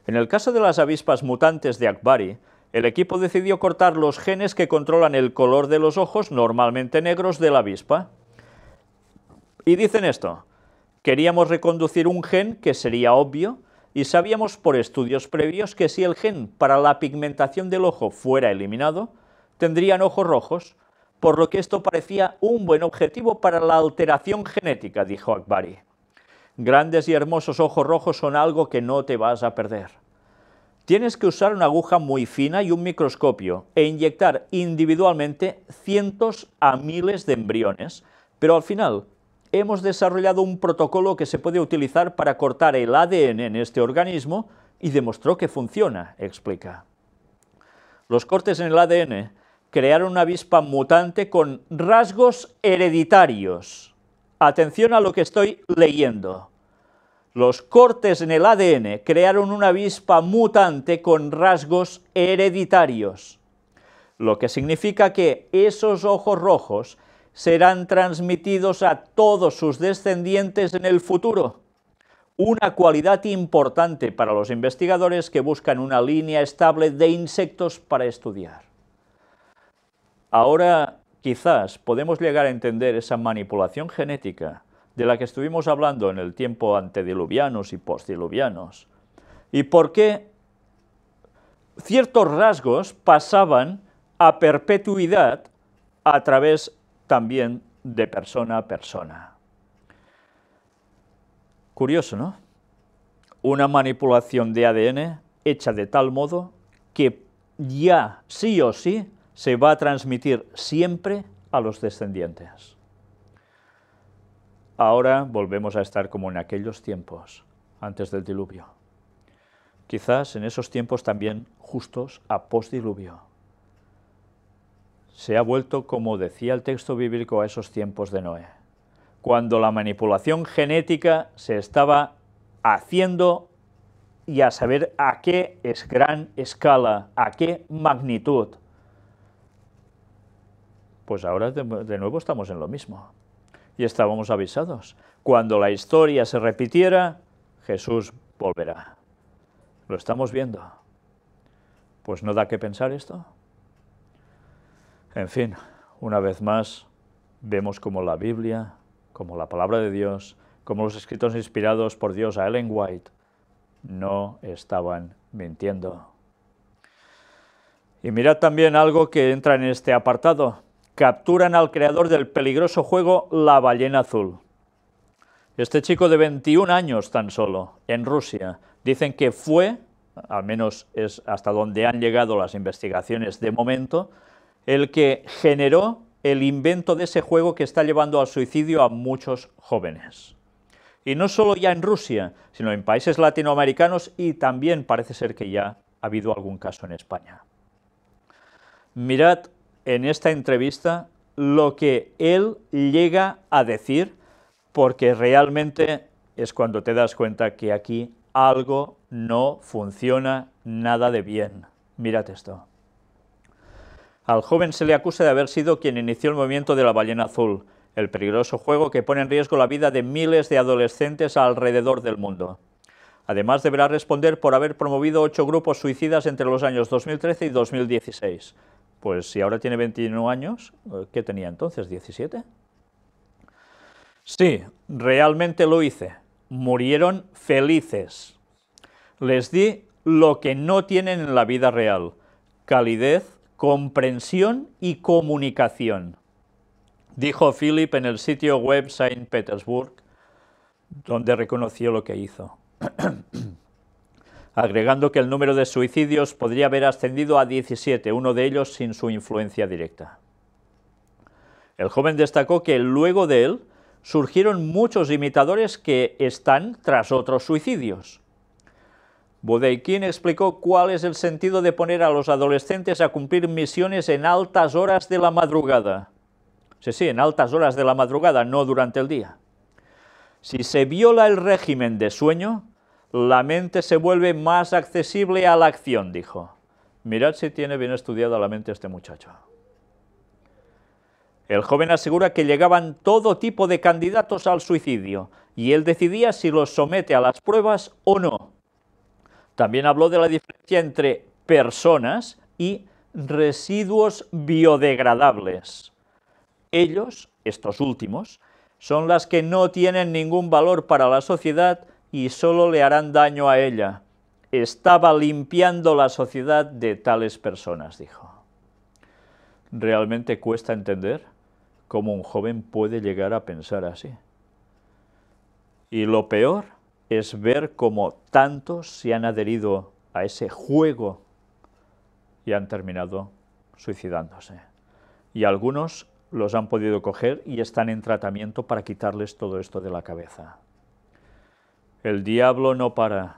Speaker 1: En el caso de las avispas mutantes de Akbari, el equipo decidió cortar los genes que controlan el color de los ojos, normalmente negros, de la avispa. Y dicen esto: queríamos reconducir un gen que sería obvio y sabíamos por estudios previos que si el gen para la pigmentación del ojo fuera eliminado, tendrían ojos rojos, por lo que esto parecía un buen objetivo para la alteración genética, dijo Akbari. Grandes y hermosos ojos rojos son algo que no te vas a perder. Tienes que usar una aguja muy fina y un microscopio e inyectar individualmente cientos a miles de embriones, pero al final hemos desarrollado un protocolo que se puede utilizar para cortar el ADN en este organismo y demostró que funciona, explica. Los cortes en el ADN crearon una avispa mutante con rasgos hereditarios. Atención a lo que estoy leyendo. Los cortes en el ADN crearon una avispa mutante con rasgos hereditarios, lo que significa que esos ojos rojos serán transmitidos a todos sus descendientes en el futuro. Una cualidad importante para los investigadores que buscan una línea estable de insectos para estudiar. Ahora, quizás podemos llegar a entender esa manipulación genética de la que estuvimos hablando en el tiempo antediluvianos y postdiluvianos, y por qué ciertos rasgos pasaban a perpetuidad a través también de persona a persona. Curioso, ¿no? Una manipulación de ADN hecha de tal modo que ya sí o sí se va a transmitir siempre a los descendientes. Ahora volvemos a estar como en aquellos tiempos, antes del diluvio. Quizás en esos tiempos también justos a postdiluvio. Se ha vuelto, como decía el texto bíblico, a esos tiempos de Noé, cuando la manipulación genética se estaba haciendo y a saber a qué gran escala, a qué magnitud. Pues ahora de nuevo estamos en lo mismo. Y estábamos avisados. Cuando la historia se repitiera, Jesús volverá. ¿Lo estamos viendo? Pues ¿no da que pensar esto? En fin, una vez más, vemos como la Biblia, como la palabra de Dios, como los escritos inspirados por Dios a Ellen White, no estaban mintiendo. Y mirad también algo que entra en este apartado. Capturan al creador del peligroso juego La Ballena Azul. Este chico de 21 años tan solo, en Rusia, dicen que fue, al menos es hasta donde han llegado las investigaciones de momento, el que generó el invento de ese juego que está llevando al suicidio a muchos jóvenes. Y no solo ya en Rusia, sino en países latinoamericanos y también parece ser que ya ha habido algún caso en España. Mirad en esta entrevista lo que él llega a decir, porque realmente es cuando te das cuenta que aquí algo no funciona nada de bien. Mirad esto. Al joven se le acusa de haber sido quien inició el movimiento de la ballena azul, el peligroso juego que pone en riesgo la vida de miles de adolescentes alrededor del mundo. Además, deberá responder por haber promovido 8 grupos suicidas entre los años 2013 y 2016. Pues si ahora tiene 21 años, ¿qué tenía entonces? ¿17? Sí, realmente lo hice. Murieron felices. Les di lo que no tienen en la vida real: calidez, comprensión y comunicación. dijo Philip en el sitio web Saint Petersburg, donde reconoció lo que hizo, agregando que el número de suicidios podría haber ascendido a 17, uno de ellos sin su influencia directa. El joven destacó que luego de él surgieron muchos imitadores que están tras otros suicidios. Budeikin explicó cuál es el sentido de poner a los adolescentes a cumplir misiones en altas horas de la madrugada. Sí, en altas horas de la madrugada, no durante el día. Si se viola el régimen de sueño, la mente se vuelve más accesible a la acción, dijo. Mirad si tiene bien estudiada la mente este muchacho. El joven asegura que llegaban todo tipo de candidatos al suicidio y él decidía si los somete a las pruebas o no. También habló de la diferencia entre personas y residuos biodegradables. Ellos, estos últimos, son las que no tienen ningún valor para la sociedad y solo le harán daño a ella. Estaba limpiando la sociedad de tales personas, dijo. Realmente cuesta entender cómo un joven puede llegar a pensar así. Y lo peor es ver cómo tantos se han adherido a ese juego y han terminado suicidándose. Y algunos los han podido coger y están en tratamiento para quitarles todo esto de la cabeza. El diablo no para,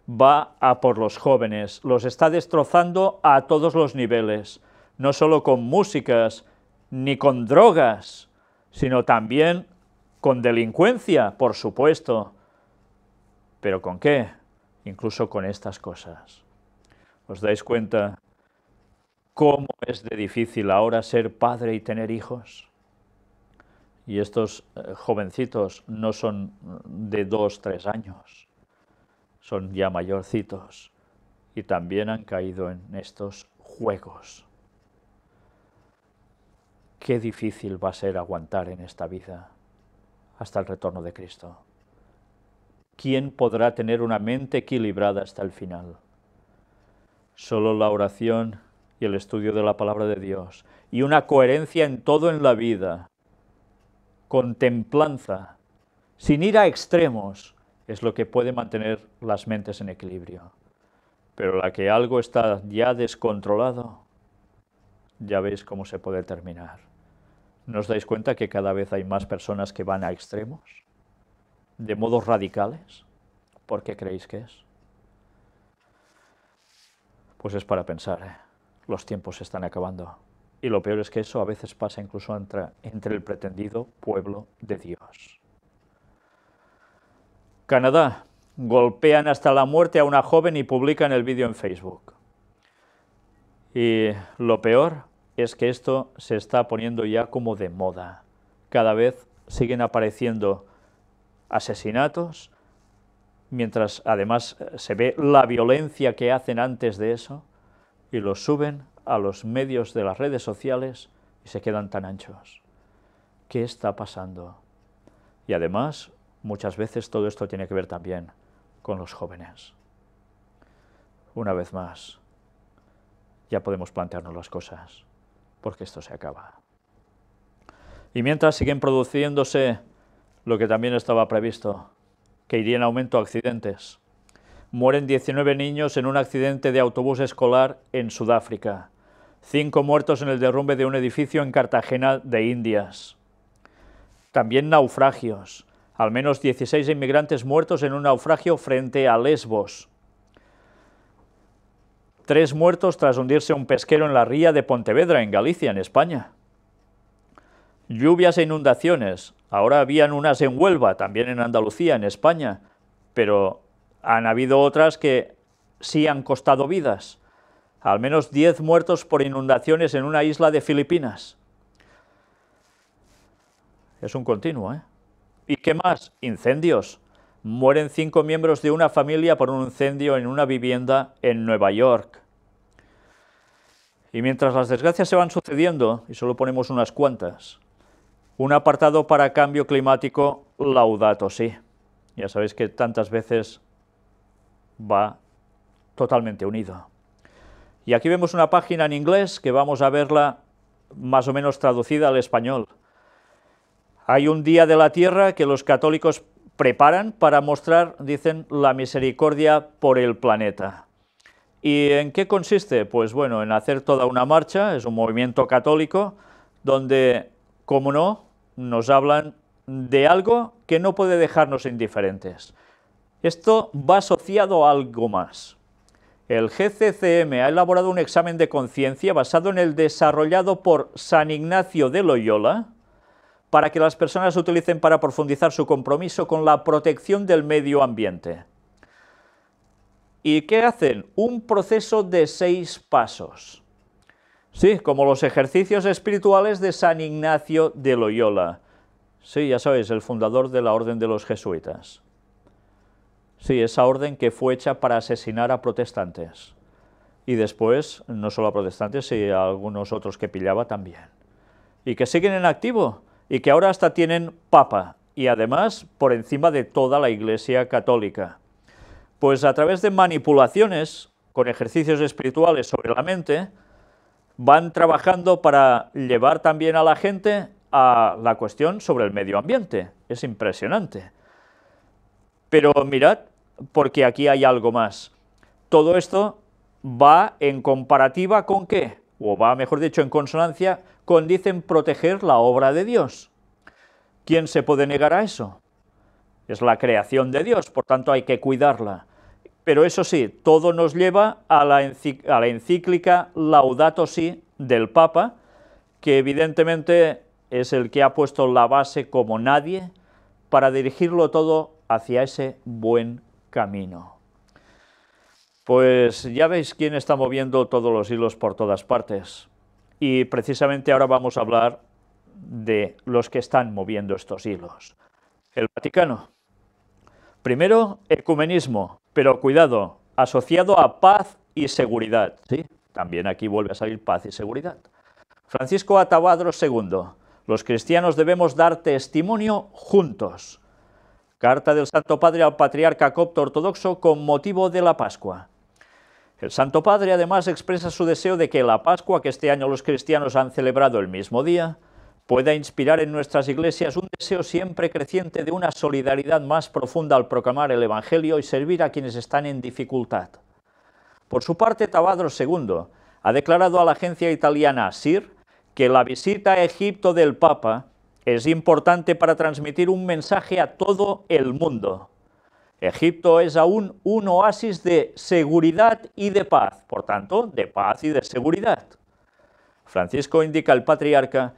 Speaker 1: va a por los jóvenes, los está destrozando a todos los niveles, no solo con músicas, ni con drogas, sino también con delincuencia, por supuesto. ¿Pero con qué? Incluso con estas cosas. ¿Os dais cuenta cómo es de difícil ahora ser padre y tener hijos? Y estos jovencitos no son de 2, 3 años, son ya mayorcitos y también han caído en estos juegos. Qué difícil va a ser aguantar en esta vida hasta el retorno de Cristo. ¿Quién podrá tener una mente equilibrada hasta el final? Solo la oración y el estudio de la palabra de Dios y una coherencia en todo en la vida, con templanza, sin ir a extremos, es lo que puede mantener las mentes en equilibrio. Pero la que algo está ya descontrolado, ya veis cómo se puede terminar. ¿No os dais cuenta que cada vez hay más personas que van a extremos? ¿De modos radicales? ¿Por qué creéis que es? Pues es para pensar, ¿eh? Los tiempos se están acabando. Y lo peor es que eso a veces pasa incluso entre el pretendido pueblo de Dios. Canadá. Golpean hasta la muerte a una joven y publican el vídeo en Facebook. Y lo peor es que esto se está poniendo ya como de moda. Cada vez siguen apareciendo asesinatos, mientras además se ve la violencia que hacen antes de eso, y los suben a los medios de las redes sociales y se quedan tan anchos. ¿Qué está pasando? Y además, muchas veces todo esto tiene que ver también con los jóvenes. Una vez más, ya podemos plantearnos las cosas, porque esto se acaba. Y mientras siguen produciéndose lo que también estaba previsto, que iría en aumento accidentes. Mueren 19 niños en un accidente de autobús escolar en Sudáfrica. 5 muertos en el derrumbe de un edificio en Cartagena de Indias. También naufragios. Al menos 16 inmigrantes muertos en un naufragio frente a Lesbos. 3 muertos tras hundirse un pesquero en la ría de Pontevedra, en Galicia, en España. Lluvias e inundaciones. Ahora habían unas en Huelva, también en Andalucía, en España, pero han habido otras que sí han costado vidas. Al menos 10 muertos por inundaciones en una isla de Filipinas. Es un continuo, ¿eh? ¿Y qué más? Incendios. Mueren 5 miembros de una familia por un incendio en una vivienda en Nueva York. Y mientras las desgracias se van sucediendo, y solo ponemos unas cuantas, un apartado para cambio climático, Laudato Si. Ya sabéis que tantas veces va totalmente unido. Y aquí vemos una página en inglés que vamos a verla más o menos traducida al español. Hay un día de la tierra que los católicos preparan para mostrar, dicen, la misericordia por el planeta. ¿Y en qué consiste? Pues bueno, en hacer toda una marcha, es un movimiento católico, donde, como no, nos hablan de algo que no puede dejarnos indiferentes. Esto va asociado a algo más. El GCCM ha elaborado un examen de conciencia basado en el desarrollado por San Ignacio de Loyola, para que las personas utilicen para profundizar su compromiso con la protección del medio ambiente. ¿Y qué hacen? Un proceso de 6 pasos. Sí, como los ejercicios espirituales de San Ignacio de Loyola. Sí, ya sabéis, el fundador de la Orden de los Jesuitas. Sí, esa orden que fue hecha para asesinar a protestantes. Y después, no solo a protestantes, sino a algunos otros que pillaba también. Y que siguen en activo. Y que ahora hasta tienen papa, y además por encima de toda la Iglesia católica. Pues a través de manipulaciones, con ejercicios espirituales sobre la mente, van trabajando para llevar también a la gente a la cuestión sobre el medio ambiente. Es impresionante. Pero mirad, porque aquí hay algo más. Todo esto va en comparativa con ¿qué? O va, mejor dicho, en consonancia con, dicen, proteger la obra de Dios. ¿Quién se puede negar a eso? Es la creación de Dios, por tanto hay que cuidarla. Pero eso sí, todo nos lleva a la encíclica Laudato Si del Papa, que evidentemente es el que ha puesto la base como nadie para dirigirlo todo hacia ese buen camino. Pues ya veis quién está moviendo todos los hilos por todas partes. Y precisamente ahora vamos a hablar de los que están moviendo estos hilos. El Vaticano. Primero, ecumenismo, pero cuidado, asociado a paz y seguridad. ¿Sí? También aquí vuelve a salir paz y seguridad. Francisco Atabadros II. Los cristianos debemos dar testimonio juntos. Carta del Santo Padre al Patriarca Copto Ortodoxo con motivo de la Pascua. El Santo Padre además expresa su deseo de que la Pascua, que este año los cristianos han celebrado el mismo día, pueda inspirar en nuestras iglesias un deseo siempre creciente de una solidaridad más profunda al proclamar el Evangelio y servir a quienes están en dificultad. Por su parte, Tabadros II ha declarado a la agencia italiana SIR que la visita a Egipto del Papa es importante para transmitir un mensaje a todo el mundo. Egipto es aún un oasis de seguridad y de paz, por tanto, de paz y de seguridad. Francisco, indica el patriarca,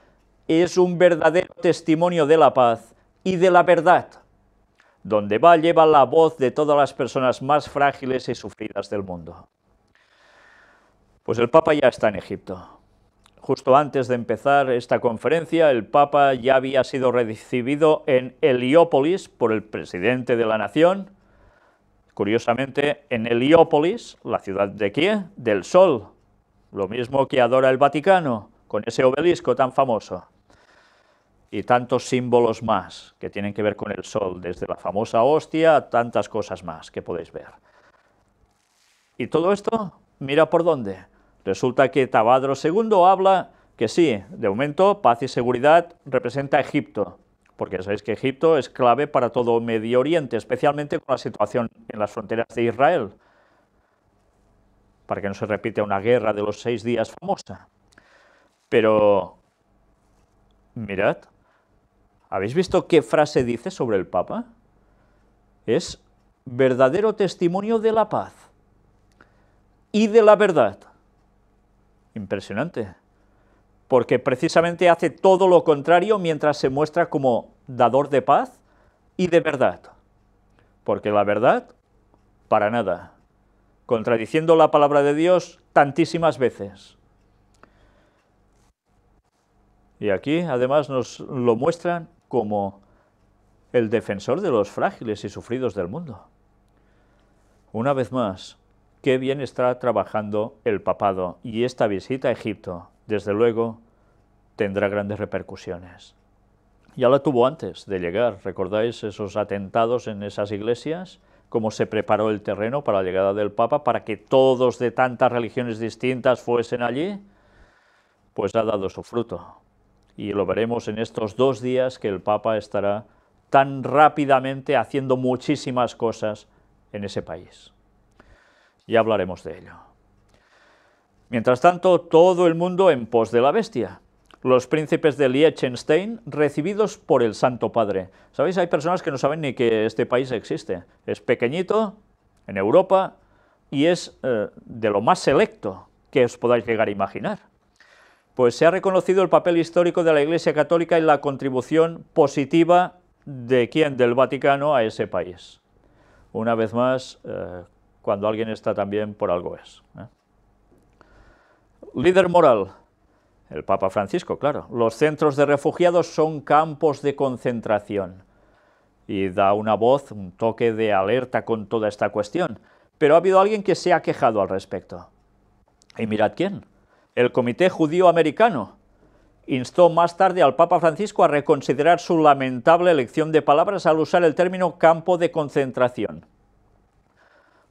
Speaker 1: es un verdadero testimonio de la paz y de la verdad. Donde va lleva la voz de todas las personas más frágiles y sufridas del mundo. Pues el Papa ya está en Egipto. Justo antes de empezar esta conferencia, el Papa ya había sido recibido en Heliópolis por el presidente de la nación. Curiosamente, en Heliópolis, la ciudad de ¿qué? Del Sol, lo mismo que adora el Vaticano, con ese obelisco tan famoso. Y tantos símbolos más que tienen que ver con el Sol, desde la famosa hostia a tantas cosas más que podéis ver. Y todo esto, mira por dónde. Resulta que Tabadros II habla que sí, de momento, paz y seguridad representa Egipto, porque sabéis que Egipto es clave para todo Medio Oriente, especialmente con la situación en las fronteras de Israel, para que no se repita una guerra de los 6 días famosa. Pero, mirad, ¿habéis visto qué frase dice sobre el Papa? Es verdadero testimonio de la paz y de la verdad. Impresionante, porque precisamente hace todo lo contrario mientras se muestra como dador de paz y de verdad, porque la verdad, para nada, contradiciendo la palabra de Dios tantísimas veces. Y aquí además nos lo muestran como el defensor de los frágiles y sufridos del mundo. Una vez más, qué bien está trabajando el papado, y esta visita a Egipto, desde luego, tendrá grandes repercusiones. Ya la tuvo antes de llegar, ¿recordáis esos atentados en esas iglesias? Cómo se preparó el terreno para la llegada del Papa, para que todos de tantas religiones distintas fuesen allí, pues ha dado su fruto. y lo veremos en estos 2 días que el Papa estará tan rápidamente haciendo muchísimas cosas en ese país. Ya hablaremos de ello. Mientras tanto, todo el mundo en pos de la bestia. Los príncipes de Liechtenstein recibidos por el Santo Padre. ¿Sabéis? Hay personas que no saben ni que este país existe. Es pequeñito, en Europa, y es de lo más selecto que os podáis llegar a imaginar. Pues se ha reconocido el papel histórico de la Iglesia Católica en la contribución positiva de ¿quién? Del Vaticano a ese país. Una vez más, cuando alguien está tan bien, por algo es. Líder moral, el Papa Francisco, claro. Los centros de refugiados son campos de concentración. Y da una voz, un toque de alerta con toda esta cuestión. Pero ha habido alguien que se ha quejado al respecto. Y mirad quién. El Comité Judío Americano instó más tarde al Papa Francisco a reconsiderar su lamentable elección de palabras al usar el término campo de concentración.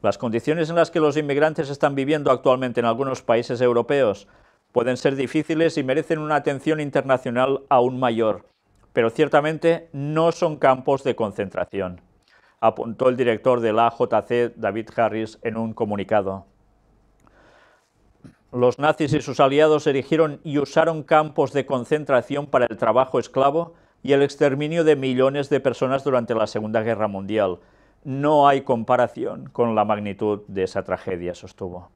Speaker 1: Las condiciones en las que los inmigrantes están viviendo actualmente en algunos países europeos pueden ser difíciles y merecen una atención internacional aún mayor, pero ciertamente no son campos de concentración, apuntó el director de la AJC, David Harris, en un comunicado. Los nazis y sus aliados erigieron y usaron campos de concentración para el trabajo esclavo y el exterminio de millones de personas durante la Segunda Guerra Mundial. No hay comparación con la magnitud de esa tragedia, sostuvo.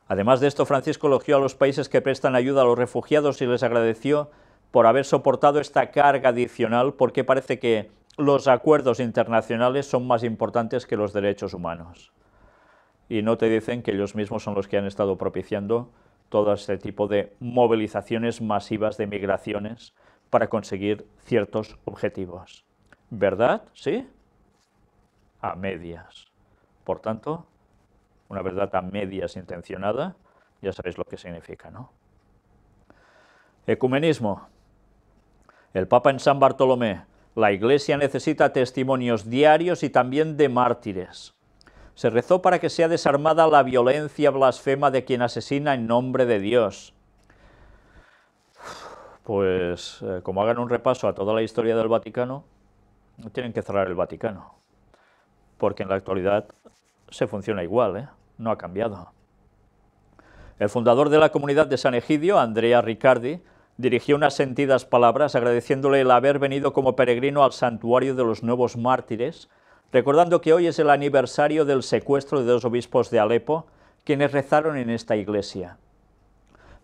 Speaker 1: Además de esto, Francisco elogió a los países que prestan ayuda a los refugiados y les agradeció por haber soportado esta carga adicional, porque parece que los acuerdos internacionales son más importantes que los derechos humanos. Y no te dicen que ellos mismos son los que han estado propiciando todo este tipo de movilizaciones masivas de migraciones para conseguir ciertos objetivos. ¿Verdad? ¿Sí? A medias. Por tanto, una verdad a medias intencionada, ya sabéis lo que significa, ¿no? Ecumenismo. El Papa en San Bartolomé. La Iglesia necesita testimonios diarios y también de mártires. Se rezó para que sea desarmada la violencia blasfema de quien asesina en nombre de Dios. Pues, como hagan un repaso a toda la historia del Vaticano, tienen que cerrar el Vaticano, porque en la actualidad se funciona igual, no ha cambiado. El fundador de la comunidad de San Egidio, Andrea Riccardi, dirigió unas sentidas palabras agradeciéndole el haber venido como peregrino al santuario de los nuevos mártires, recordando que hoy es el aniversario del secuestro de 2 obispos de Alepo, quienes rezaron en esta iglesia.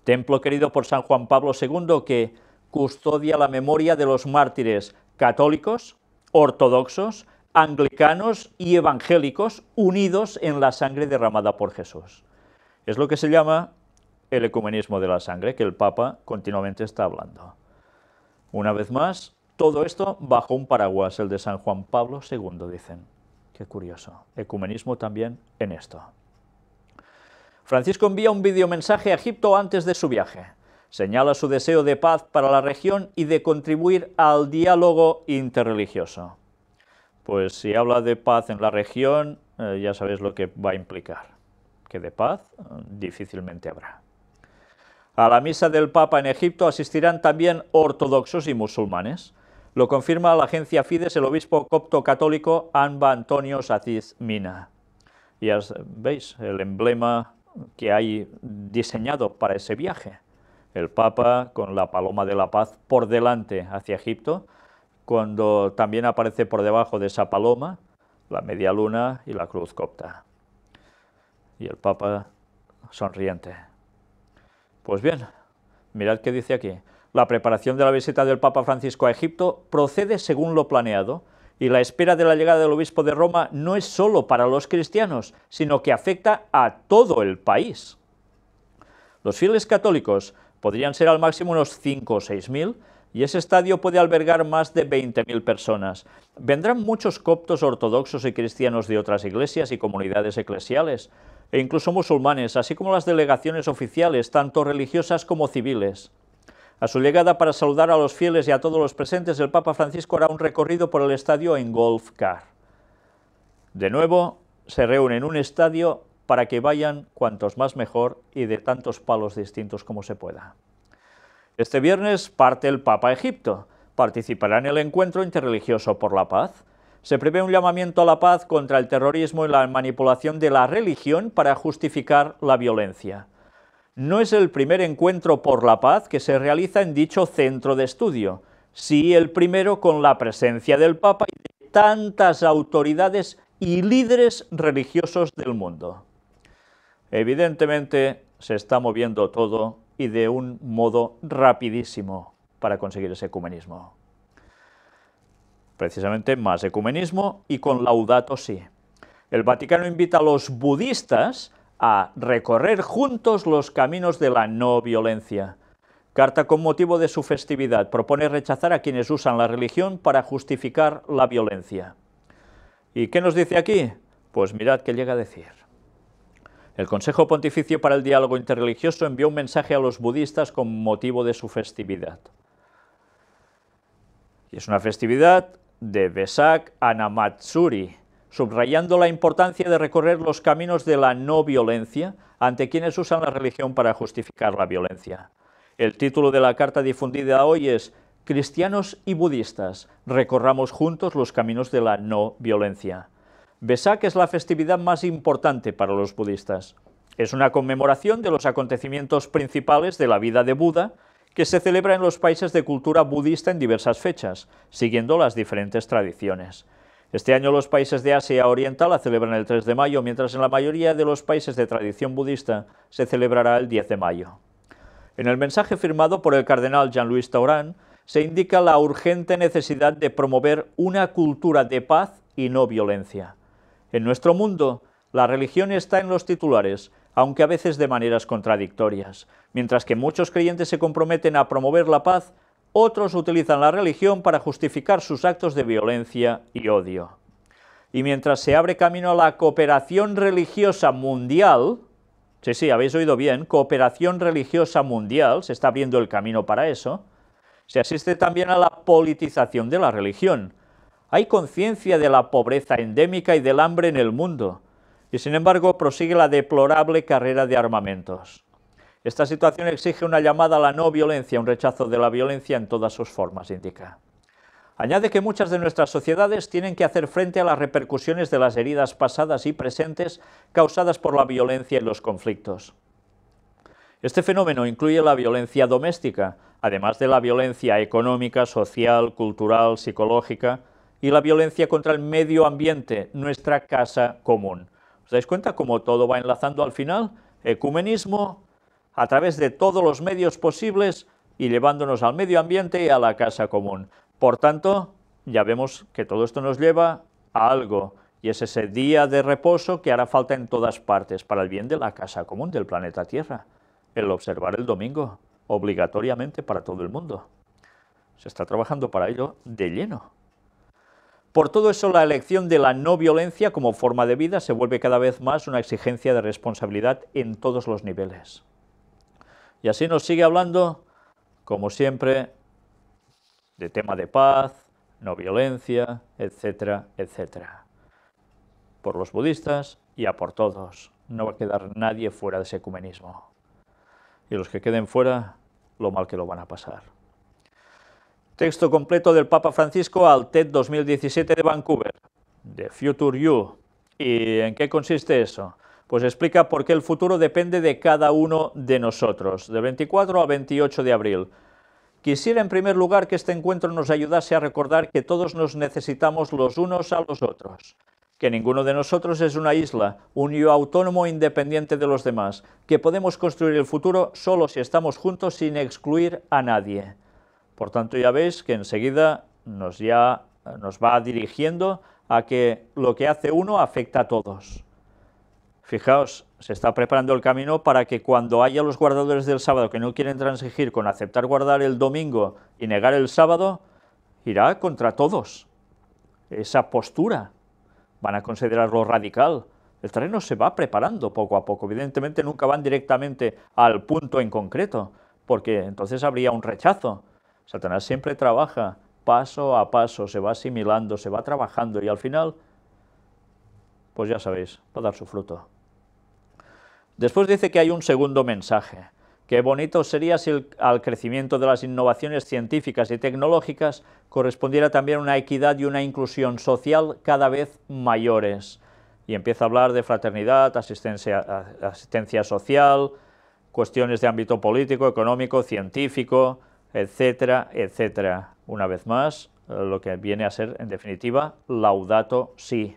Speaker 1: Templo querido por San Juan Pablo II que custodia la memoria de los mártires católicos, ortodoxos, anglicanos y evangélicos unidos en la sangre derramada por Jesús. Es lo que se llama el ecumenismo de la sangre, que el Papa continuamente está hablando. Una vez más, todo esto bajo un paraguas, el de San Juan Pablo II, dicen. Qué curioso. Ecumenismo también en esto. Francisco envía un videomensaje a Egipto antes de su viaje. Señala su deseo de paz para la región y de contribuir al diálogo interreligioso. Pues si habla de paz en la región, ya sabéis lo que va a implicar. Que de paz difícilmente habrá. A la misa del Papa en Egipto asistirán también ortodoxos y musulmanes. Lo confirma la agencia Fides el obispo copto católico Anba Antonio Aziz Mina. Y ya veis el emblema que hay diseñado para ese viaje. El Papa con la paloma de la paz por delante hacia Egipto, cuando también aparece por debajo de esa paloma la media luna y la cruz copta. Y el Papa sonriente. Pues bien, mirad qué dice aquí. La preparación de la visita del Papa Francisco a Egipto procede según lo planeado, y la espera de la llegada del obispo de Roma no es solo para los cristianos, sino que afecta a todo el país. Los fieles católicos podrían ser al máximo unos 5 o 6.000, y ese estadio puede albergar más de 20.000 personas. Vendrán muchos coptos ortodoxos y cristianos de otras iglesias y comunidades eclesiales, e incluso musulmanes, así como las delegaciones oficiales, tanto religiosas como civiles. A su llegada para saludar a los fieles y a todos los presentes, el Papa Francisco hará un recorrido por el estadio en Golf Car. De nuevo, se reúne en un estadio para que vayan cuantos más mejor y de tantos palos distintos como se pueda. Este viernes parte el Papa a Egipto. Participará en el encuentro interreligioso por la paz. Se prevé un llamamiento a la paz contra el terrorismo y la manipulación de la religión para justificar la violencia. No es el primer encuentro por la paz que se realiza en dicho centro de estudio, sí el primero con la presencia del Papa y de tantas autoridades y líderes religiosos del mundo. Evidentemente se está moviendo todo y de un modo rapidísimo para conseguir ese ecumenismo. Precisamente más ecumenismo y con Laudato Si. El Vaticano invita a los budistas a recorrer juntos los caminos de la no violencia. Carta con motivo de su festividad propone rechazar a quienes usan la religión para justificar la violencia. ¿Y qué nos dice aquí? Pues mirad qué llega a decir. El Consejo Pontificio para el Diálogo Interreligioso envió un mensaje a los budistas con motivo de su festividad. Y es una festividad de Vesak Anamatsuri, subrayando la importancia de recorrer los caminos de la no violencia ante quienes usan la religión para justificar la violencia. El título de la carta difundida hoy es Cristianos y budistas, recorramos juntos los caminos de la no violencia. Vesak es la festividad más importante para los budistas. Es una conmemoración de los acontecimientos principales de la vida de Buda que se celebra en los países de cultura budista en diversas fechas, siguiendo las diferentes tradiciones. Este año los países de Asia Oriental la celebran el 3 de mayo, mientras en la mayoría de los países de tradición budista se celebrará el 10 de mayo. En el mensaje firmado por el cardenal Jean-Louis Tauran se indica la urgente necesidad de promover una cultura de paz y no violencia. En nuestro mundo, la religión está en los titulares, aunque a veces de maneras contradictorias. Mientras que muchos creyentes se comprometen a promover la paz, otros utilizan la religión para justificar sus actos de violencia y odio. Y mientras se abre camino a la cooperación religiosa mundial, sí, habéis oído bien, cooperación religiosa mundial, se está abriendo el camino para eso, se asiste también a la politización de la religión. Hay conciencia de la pobreza endémica y del hambre en el mundo, y sin embargo prosigue la deplorable carrera de armamentos. Esta situación exige una llamada a la no violencia, un rechazo de la violencia en todas sus formas, indica. Añade que muchas de nuestras sociedades tienen que hacer frente a las repercusiones de las heridas pasadas y presentes causadas por la violencia y los conflictos. Este fenómeno incluye la violencia doméstica, además de la violencia económica, social, cultural, psicológica y la violencia contra el medio ambiente, nuestra casa común. ¿Os dais cuenta cómo todo va enlazando al final? Ecumenismo a través de todos los medios posibles y llevándonos al medio ambiente y a la casa común. Por tanto, ya vemos que todo esto nos lleva a algo, y es ese día de reposo que hará falta en todas partes para el bien de la casa común del planeta Tierra, el observar el domingo, obligatoriamente para todo el mundo. Se está trabajando para ello de lleno. Por todo eso, la elección de la no violencia como forma de vida se vuelve cada vez más una exigencia de responsabilidad en todos los niveles. Y así nos sigue hablando, como siempre, de tema de paz, no violencia, etcétera, etcétera. Por los budistas y a por todos. No va a quedar nadie fuera de ese ecumenismo. Y los que queden fuera, lo mal que lo van a pasar. Texto completo del Papa Francisco al TED 2017 de Vancouver, de Future You. ¿Y en qué consiste eso? Pues explica por qué el futuro depende de cada uno de nosotros, del 24 al 28 de abril. Quisiera en primer lugar que este encuentro nos ayudase a recordar que todos nos necesitamos los unos a los otros, que ninguno de nosotros es una isla, un yo autónomo independiente de los demás, que podemos construir el futuro solo si estamos juntos sin excluir a nadie. Por tanto, ya veis que enseguida nos va dirigiendo a que lo que hace uno afecta a todos. Fijaos, se está preparando el camino para que cuando haya los guardadores del sábado que no quieren transigir con aceptar guardar el domingo y negar el sábado, irá contra todos. Esa postura van a considerarlo radical. El terreno se va preparando poco a poco. Evidentemente nunca van directamente al punto en concreto, porque entonces habría un rechazo. Satanás siempre trabaja paso a paso, se va asimilando, se va trabajando y al final, pues ya sabéis, va a dar su fruto. Después dice que hay un segundo mensaje. Qué bonito sería si al crecimiento de las innovaciones científicas y tecnológicas correspondiera también una equidad y una inclusión social cada vez mayores. Y empieza a hablar de fraternidad, asistencia social, cuestiones de ámbito político, económico, científico, etcétera, etcétera. Una vez más, lo que viene a ser, en definitiva, Laudato Si.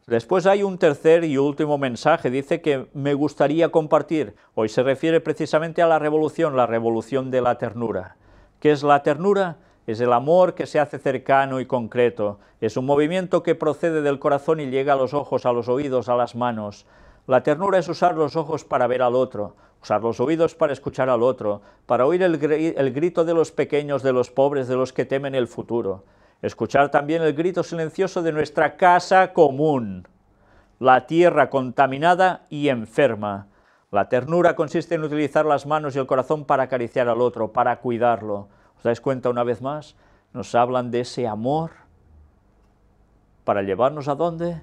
Speaker 1: Después hay un tercer y último mensaje, dice que me gustaría compartir. Hoy se refiere precisamente a la revolución de la ternura. ¿Qué es la ternura? Es el amor que se hace cercano y concreto. Es un movimiento que procede del corazón y llega a los ojos, a los oídos, a las manos. La ternura es usar los ojos para ver al otro, usar los oídos para escuchar al otro, para oír el grito de los pequeños, de los pobres, de los que temen el futuro. Escuchar también el grito silencioso de nuestra casa común, la tierra contaminada y enferma. La ternura consiste en utilizar las manos y el corazón para acariciar al otro, para cuidarlo. ¿Os dais cuenta una vez más? Nos hablan de ese amor para llevarnos ¿a dónde?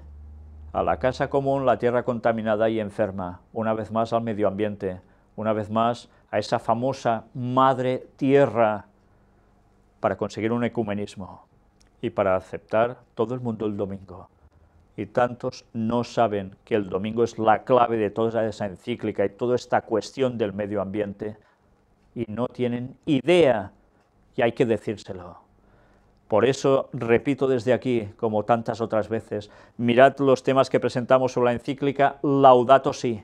Speaker 1: A la casa común, la tierra contaminada y enferma. Una vez más al medio ambiente, una vez más a esa famosa madre tierra, para conseguir un ecumenismo y para aceptar todo el mundo el domingo. Y tantos no saben que el domingo es la clave de toda esa encíclica y toda esta cuestión del medio ambiente, y no tienen idea, y hay que decírselo. Por eso repito desde aquí, como tantas otras veces, mirad los temas que presentamos sobre la encíclica Laudato Si,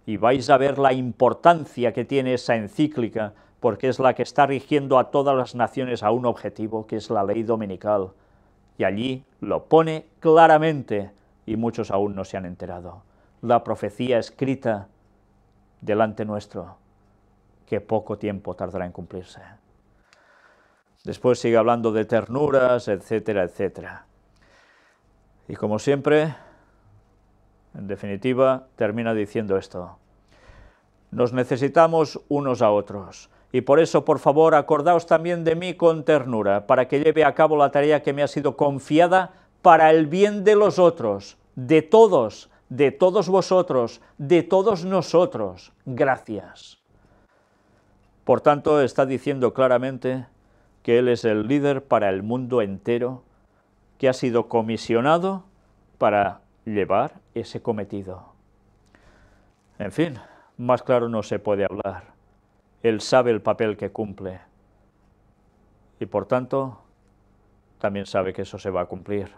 Speaker 1: y vais a ver la importancia que tiene esa encíclica, porque es la que está rigiendo a todas las naciones a un objetivo, que es la ley dominical. Y allí lo pone claramente, y muchos aún no se han enterado. La profecía escrita delante nuestro, que poco tiempo tardará en cumplirse. Después sigue hablando de ternuras, etcétera, etcétera. Y como siempre, en definitiva, termina diciendo esto: nos necesitamos unos a otros. Y por eso, por favor, acordaos también de mí con ternura, para que lleve a cabo la tarea que me ha sido confiada para el bien de los otros, de todos vosotros, de todos nosotros. Gracias. Por tanto, está diciendo claramente que Él es el líder para el mundo entero, que ha sido comisionado para llevar ese cometido. En fin, más claro no se puede hablar. Él sabe el papel que cumple y por tanto también sabe que eso se va a cumplir.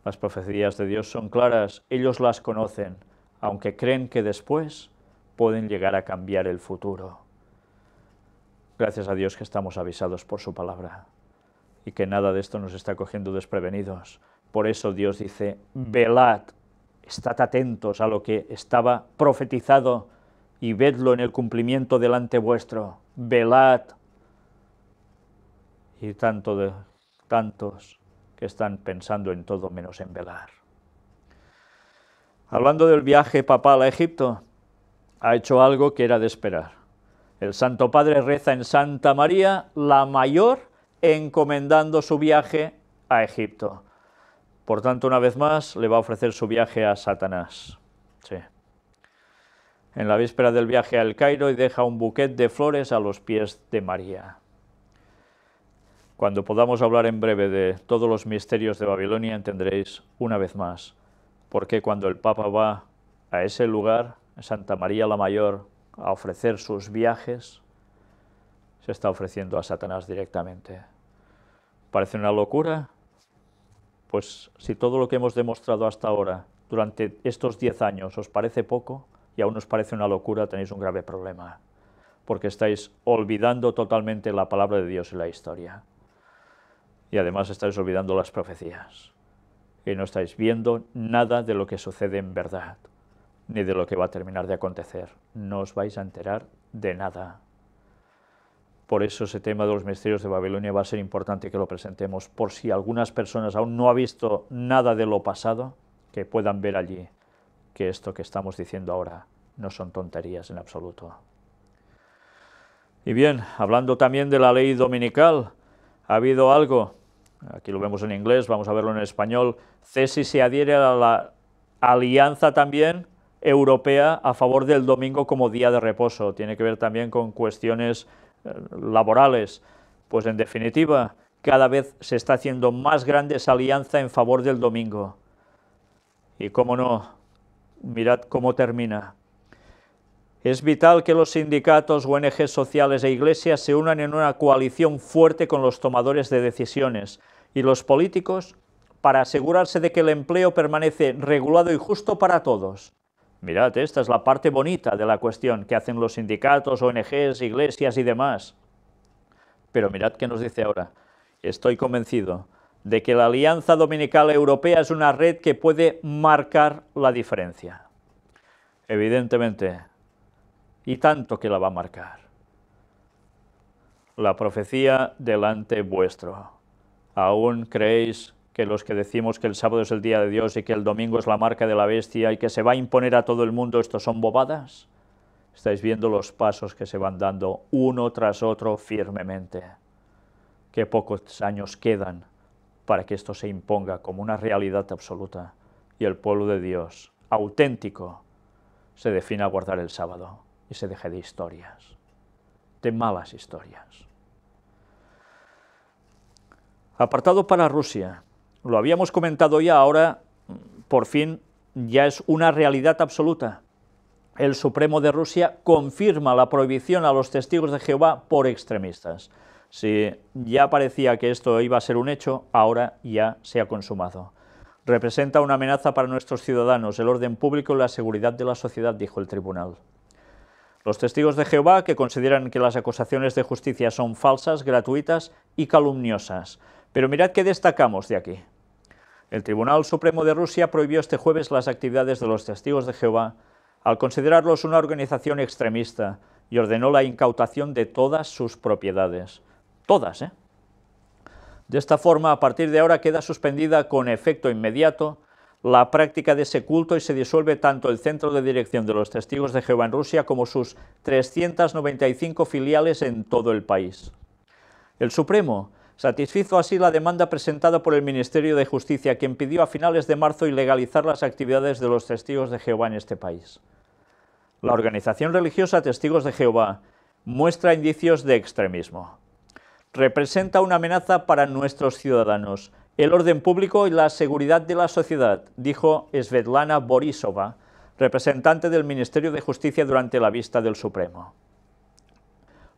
Speaker 1: Las profecías de Dios son claras, ellos las conocen, aunque creen que después pueden llegar a cambiar el futuro. Gracias a Dios que estamos avisados por su palabra y que nada de esto nos está cogiendo desprevenidos. Por eso Dios dice, velad, estad atentos a lo que estaba profetizado y vedlo en el cumplimiento delante vuestro. Velad. Y tantos que están pensando en todo menos en velar. Hablando del viaje papal a Egipto, ha hecho algo que era de esperar. El Santo Padre reza en Santa María la Mayor, encomendando su viaje a Egipto. Por tanto, una vez más, le va a ofrecer su viaje a Satanás. Sí. En la víspera del viaje al Cairo, y deja un buquet de flores a los pies de María. Cuando podamos hablar en breve de todos los misterios de Babilonia, entenderéis una vez más por qué cuando el Papa va a ese lugar, a Santa María la Mayor, a ofrecer sus viajes, se está ofreciendo a Satanás directamente. ¿Parece una locura? Pues si todo lo que hemos demostrado hasta ahora, durante estos 10 años, os parece poco y aún os parece una locura, tenéis un grave problema, porque estáis olvidando totalmente la palabra de Dios y la historia. Y además estáis olvidando las profecías. Y no estáis viendo nada de lo que sucede en verdad, ni de lo que va a terminar de acontecer. No os vais a enterar de nada. Por eso ese tema de los misterios de Babilonia va a ser importante que lo presentemos, por si algunas personas aún no han visto nada de lo pasado, que puedan ver allí que esto que estamos diciendo ahora no son tonterías en absoluto. Y bien, hablando también de la ley dominical, ha habido algo, aquí lo vemos en inglés, vamos a verlo en español, Cesi se adhiere a la alianza también europea a favor del domingo como día de reposo. Tiene que ver también con cuestiones laborales. Pues en definitiva, cada vez se está haciendo más grande esa alianza en favor del domingo. Y cómo no, mirad cómo termina. Es vital que los sindicatos, ONG sociales e iglesias se unan en una coalición fuerte con los tomadores de decisiones y los políticos para asegurarse de que el empleo permanece regulado y justo para todos. Mirad, esta es la parte bonita de la cuestión que hacen los sindicatos, ONGs, iglesias y demás. Pero mirad qué nos dice ahora. Estoy convencido de que la Alianza Dominical Europea es una red que puede marcar la diferencia. Evidentemente, y tanto que la va a marcar. La profecía delante vuestro. ¿Aún creéis que los que decimos que el sábado es el día de Dios y que el domingo es la marca de la bestia y que se va a imponer a todo el mundo, estos son bobadas? Estáis viendo los pasos que se van dando uno tras otro firmemente. Qué pocos años quedan para que esto se imponga como una realidad absoluta y el pueblo de Dios, auténtico, se defina a guardar el sábado y se deje de historias, de malas historias. Apartado para Rusia. Lo habíamos comentado ya, ahora por fin ya es una realidad absoluta. El Supremo de Rusia confirma la prohibición a los testigos de Jehová por extremistas. Si ya parecía que esto iba a ser un hecho, ahora ya se ha consumado. Representa una amenaza para nuestros ciudadanos, el orden público y la seguridad de la sociedad, dijo el tribunal. Los testigos de Jehová, que consideran que las acusaciones de justicia son falsas, gratuitas y calumniosas. Pero mirad qué destacamos de aquí. El Tribunal Supremo de Rusia prohibió este jueves las actividades de los testigos de Jehová al considerarlos una organización extremista y ordenó la incautación de todas sus propiedades. Todas, ¿eh? De esta forma, a partir de ahora queda suspendida con efecto inmediato la práctica de ese culto y se disuelve tanto el Centro de Dirección de los Testigos de Jehová en Rusia como sus 395 filiales en todo el país. El Supremo satisfizo así la demanda presentada por el Ministerio de Justicia, quien pidió a finales de marzo ilegalizar las actividades de los Testigos de Jehová en este país. La organización religiosa Testigos de Jehová muestra indicios de extremismo. Representa una amenaza para nuestros ciudadanos, el orden público y la seguridad de la sociedad, dijo Svetlana Borisova, representante del Ministerio de Justicia durante la vista del Supremo.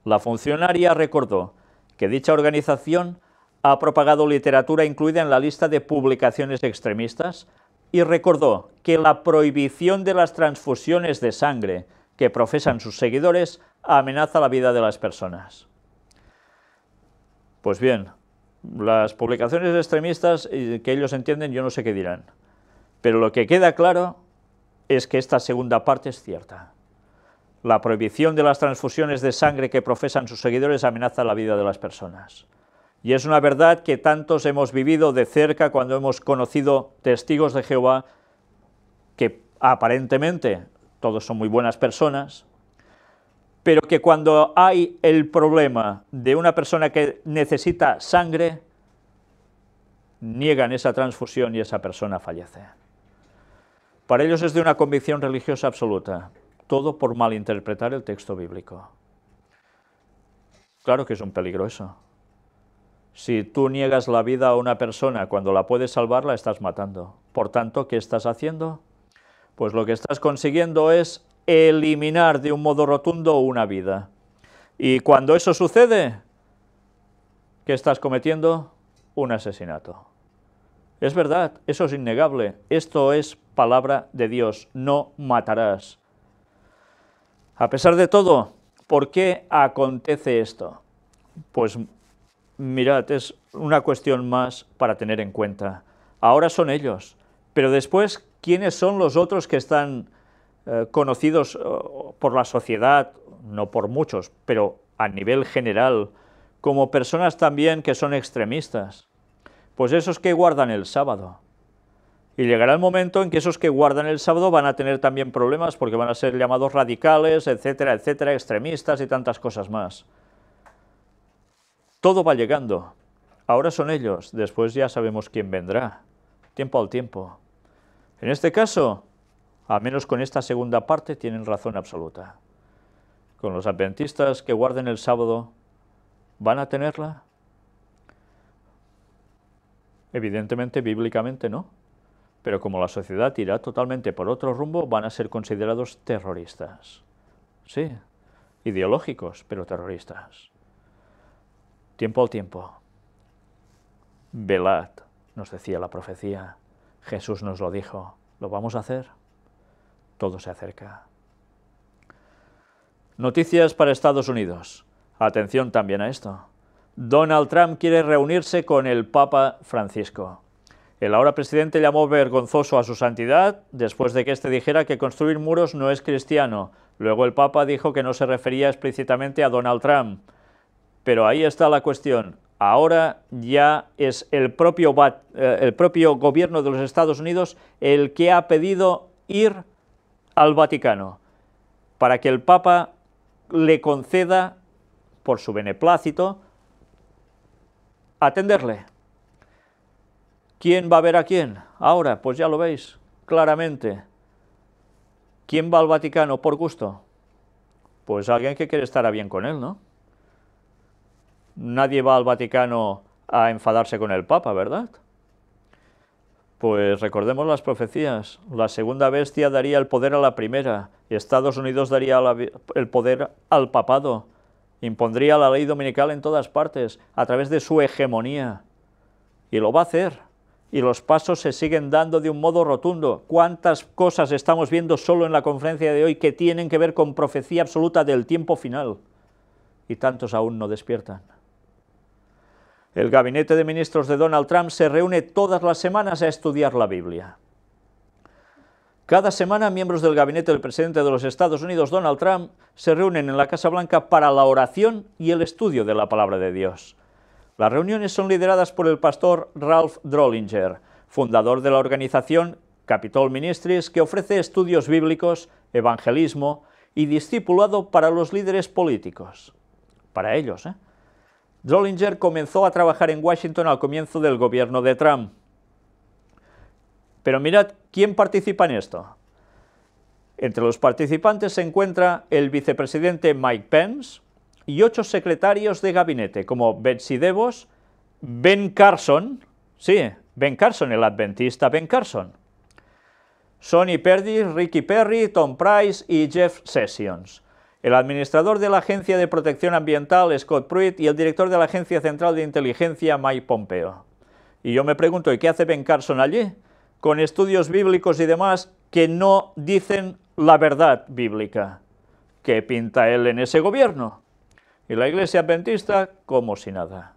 Speaker 1: La funcionaria recordó que dicha organización ha propagado literatura incluida en la lista de publicaciones extremistas y recordó que la prohibición de las transfusiones de sangre que profesan sus seguidores amenaza la vida de las personas. Pues bien, las publicaciones extremistas que ellos entienden, yo no sé qué dirán, pero lo que queda claro es que esta segunda parte es cierta. La prohibición de las transfusiones de sangre que profesan sus seguidores amenaza la vida de las personas. Y es una verdad que tantos hemos vivido de cerca cuando hemos conocido testigos de Jehová que aparentemente todos son muy buenas personas, pero que cuando hay el problema de una persona que necesita sangre, niegan esa transfusión y esa persona fallece. Para ellos es de una convicción religiosa absoluta, todo por malinterpretar el texto bíblico. Claro que es un peligro eso. Si tú niegas la vida a una persona cuando la puedes salvar, la estás matando. Por tanto, ¿qué estás haciendo? Pues lo que estás consiguiendo es eliminar de un modo rotundo una vida. Y cuando eso sucede, ¿qué estás cometiendo? Un asesinato. Es verdad, eso es innegable. Esto es palabra de Dios, no matarás. A pesar de todo, ¿por qué acontece esto? Pues mirad, es una cuestión más para tener en cuenta. Ahora son ellos, pero después, ¿quiénes son los otros que están conocidos por la sociedad, no por muchos, pero a nivel general, como personas también que son extremistas? Pues esos que guardan el sábado. Y llegará el momento en que esos que guardan el sábado van a tener también problemas porque van a ser llamados radicales, etcétera, etcétera, extremistas y tantas cosas más. Todo va llegando. Ahora son ellos, después ya sabemos quién vendrá. Tiempo al tiempo. En este caso, Al menos con esta segunda parte tienen razón absoluta. Con los adventistas que guarden el sábado, ¿van a tenerla? Evidentemente, bíblicamente no. Pero como la sociedad irá totalmente por otro rumbo, van a ser considerados terroristas. Sí, ideológicos, pero terroristas. Tiempo al tiempo. Velad, nos decía la profecía. Jesús nos lo dijo. ¿Lo vamos a hacer? Todo se acerca. Noticias para Estados Unidos. Atención también a esto. Donald Trump quiere reunirse con el Papa Francisco. El ahora presidente llamó vergonzoso a su santidad después de que éste dijera que construir muros no es cristiano. Luego el Papa dijo que no se refería explícitamente a Donald Trump. Pero ahí está la cuestión. Ahora ya es el propio gobierno de los Estados Unidos el que ha pedido ir al Vaticano para que el Papa le conceda, por su beneplácito, atenderle. ¿Quién va a ver a quién? Ahora, pues ya lo veis, claramente. ¿Quién va al Vaticano por gusto? Pues alguien que quiere estar a bien con él, ¿no? Nadie va al Vaticano a enfadarse con el Papa, ¿verdad? Pues recordemos las profecías. La segunda bestia daría el poder a la primera, y Estados Unidos daría el poder al papado. Impondría la ley dominical en todas partes, a través de su hegemonía. Y lo va a hacer. Y los pasos se siguen dando de un modo rotundo. ¿Cuántas cosas estamos viendo solo en la conferencia de hoy que tienen que ver con profecía absoluta del tiempo final? Y tantos aún no despiertan. El gabinete de ministros de Donald Trump se reúne todas las semanas a estudiar la Biblia. Cada semana, miembros del gabinete del presidente de los Estados Unidos, Donald Trump, se reúnen en la Casa Blanca para la oración y el estudio de la palabra de Dios. Las reuniones son lideradas por el pastor Ralph Drollinger, fundador de la organización Capitol Ministries, que ofrece estudios bíblicos, evangelismo y discipulado para los líderes políticos. Para ellos, Drollinger comenzó a trabajar en Washington al comienzo del gobierno de Trump. Pero mirad, ¿quién participa en esto? Entre los participantes se encuentra el vicepresidente Mike Pence y 8 secretarios de gabinete, como Betsy DeVos, Ben Carson, sí, Ben Carson, el adventista Ben Carson, Sonny Perdue, Ricky Perry, Tom Price y Jeff Sessions, el administrador de la Agencia de Protección Ambiental, Scott Pruitt, y el director de la Agencia Central de Inteligencia, Mike Pompeo. Y yo me pregunto, ¿y qué hace Ben Carson allí? Con estudios bíblicos y demás que no dicen la verdad bíblica. ¿Qué pinta él en ese gobierno? Y la Iglesia Adventista como si nada.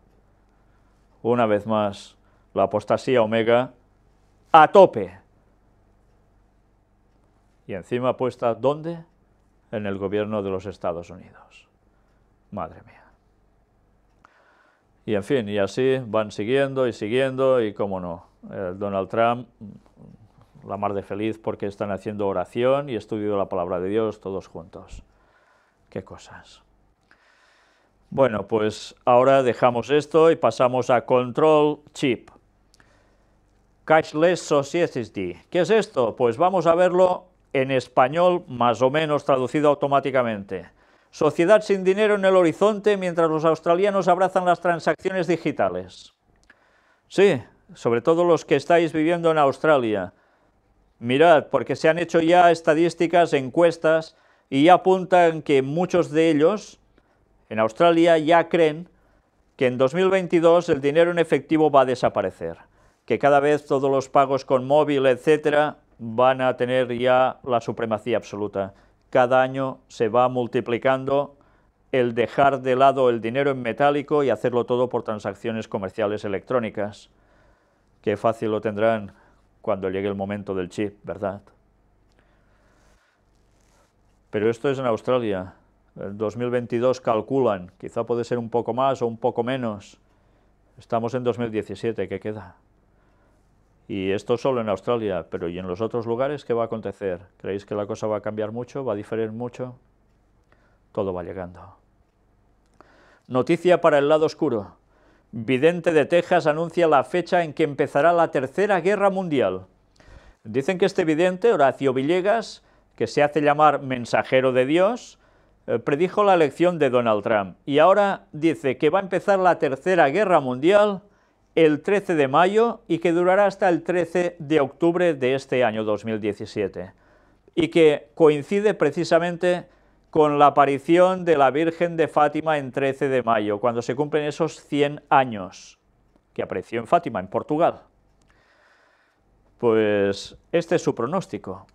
Speaker 1: Una vez más, la apostasía omega a tope. Y encima puesta, ¿dónde? En el gobierno de los Estados Unidos. Madre mía. Y en fin, y así van siguiendo, y cómo no. Donald Trump, la mar de feliz porque están haciendo oración y estudio de la palabra de Dios todos juntos. Qué cosas. Bueno, pues ahora dejamos esto y pasamos a Control Chip. Cashless Society. ¿Qué es esto? Pues vamos a verlo en español, más o menos traducido automáticamente. Sociedad sin dinero en el horizonte mientras los australianos abrazan las transacciones digitales. Sí, sobre todo los que estáis viviendo en Australia. Mirad, porque se han hecho ya estadísticas, encuestas, y ya apuntan que muchos de ellos en Australia ya creen que en 2022 el dinero en efectivo va a desaparecer, que cada vez todos los pagos con móvil, etcétera, van a tener ya la supremacía absoluta. Cada año se va multiplicando el dejar de lado el dinero en metálico y hacerlo todo por transacciones comerciales electrónicas. Qué fácil lo tendrán cuando llegue el momento del chip, ¿verdad? Pero esto es en Australia. En 2022 calculan, quizá puede ser un poco más o un poco menos. Estamos en 2017, ¿qué queda? Y esto solo en Australia, pero ¿y en los otros lugares qué va a acontecer? ¿Creéis que la cosa va a cambiar mucho? ¿Va a diferir mucho? Todo va llegando. Noticia para el lado oscuro. Vidente de Texas anuncia la fecha en que empezará la Tercera Guerra Mundial. Dicen que este vidente, Horacio Villegas, que se hace llamar mensajero de Dios, predijo la elección de Donald Trump y ahora dice que va a empezar la Tercera Guerra Mundial el 13 de mayo y que durará hasta el 13 de octubre de este año 2017 y que coincide precisamente con la aparición de la Virgen de Fátima en 13 de mayo, cuando se cumplen esos 100 años que apareció en Fátima, en Portugal. Pues este es su pronóstico.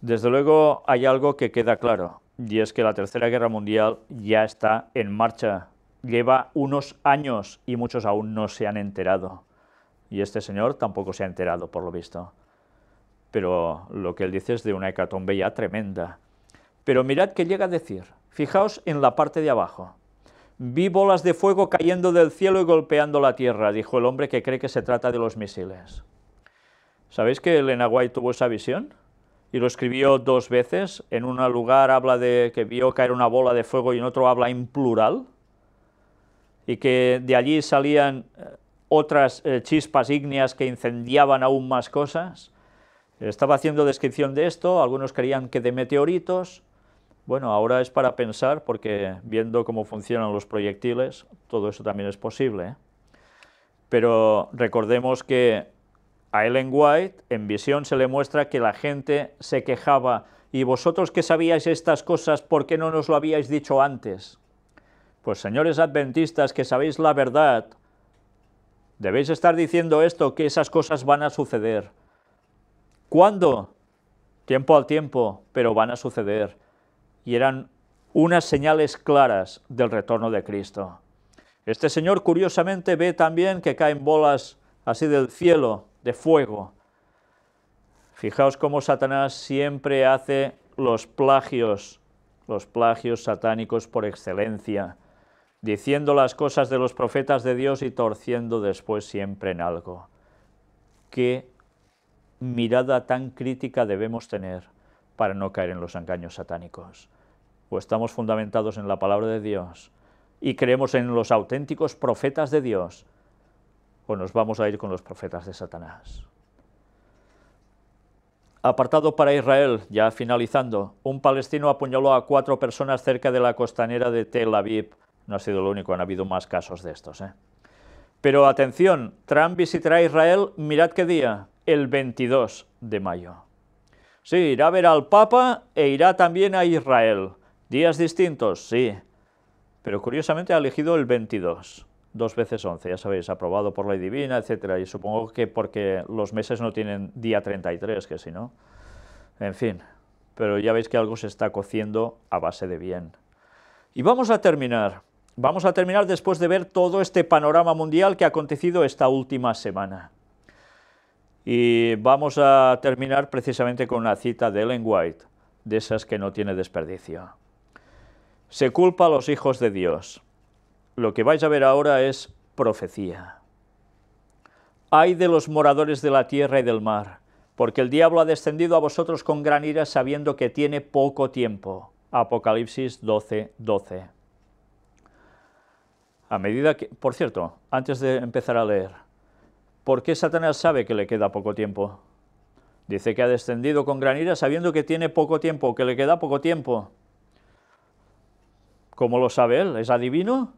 Speaker 1: Desde luego hay algo que queda claro, y es que la Tercera Guerra Mundial ya está en marcha. Lleva unos años y muchos aún no se han enterado. Y este señor tampoco se ha enterado, por lo visto. Pero lo que él dice es de una hecatombe ya tremenda. Pero mirad qué llega a decir. Fijaos en la parte de abajo. Vi bolas de fuego cayendo del cielo y golpeando la tierra, dijo el hombre que cree que se trata de los misiles. ¿Sabéis que Elena White tuvo esa visión? Y lo escribió 2 veces. En un lugar habla de que vio caer una bola de fuego y en otro habla en plural. Y que de allí salían otras chispas ígneas que incendiaban aún más cosas. Estaba haciendo descripción de esto, algunos creían que de meteoritos. Bueno, ahora es para pensar, porque viendo cómo funcionan los proyectiles, todo eso también es posible, ¿eh? Pero recordemos que a Ellen White, en visión, se le muestra que la gente se quejaba, y vosotros que sabíais estas cosas, ¿por qué no nos lo habíais dicho antes? Pues señores adventistas que sabéis la verdad, debéis estar diciendo esto, que esas cosas van a suceder. ¿Cuándo? Tiempo al tiempo, pero van a suceder. Y eran unas señales claras del retorno de Cristo. Este señor curiosamente ve también que caen bolas así del cielo, de fuego. Fijaos cómo Satanás siempre hace los plagios satánicos por excelencia, diciendo las cosas de los profetas de Dios y torciendo después siempre en algo. Qué mirada tan crítica debemos tener para no caer en los engaños satánicos. O estamos fundamentados en la palabra de Dios y creemos en los auténticos profetas de Dios, o nos vamos a ir con los profetas de Satanás. Apartado para Israel, ya finalizando, un palestino apuñaló a 4 personas cerca de la costanera de Tel Aviv. No ha sido lo único, han habido más casos de estos, ¿eh? Pero atención, Trump visitará Israel, mirad qué día, el 22 de mayo. Sí, irá a ver al Papa e irá también a Israel. ¿Días distintos? Sí. Pero curiosamente ha elegido el 22, 2 veces 11, ya sabéis, aprobado por ley divina, etc. Y supongo que porque los meses no tienen día 33, que si no. En fin, pero ya veis que algo se está cociendo a base de bien. Y vamos a terminar después de ver todo este panorama mundial que ha acontecido esta última semana. Y vamos a terminar precisamente con una cita de Ellen White, de esas que no tiene desperdicio. Se culpa a los hijos de Dios. Lo que vais a ver ahora es profecía. Ay de los moradores de la tierra y del mar, porque el diablo ha descendido a vosotros con gran ira sabiendo que tiene poco tiempo. Apocalipsis 12:12. A medida que, por cierto, antes de empezar a leer, ¿por qué Satanás sabe que le queda poco tiempo? Dice que ha descendido con gran ira sabiendo que tiene poco tiempo, que le queda poco tiempo. ¿Cómo lo sabe él? ¿Es adivino?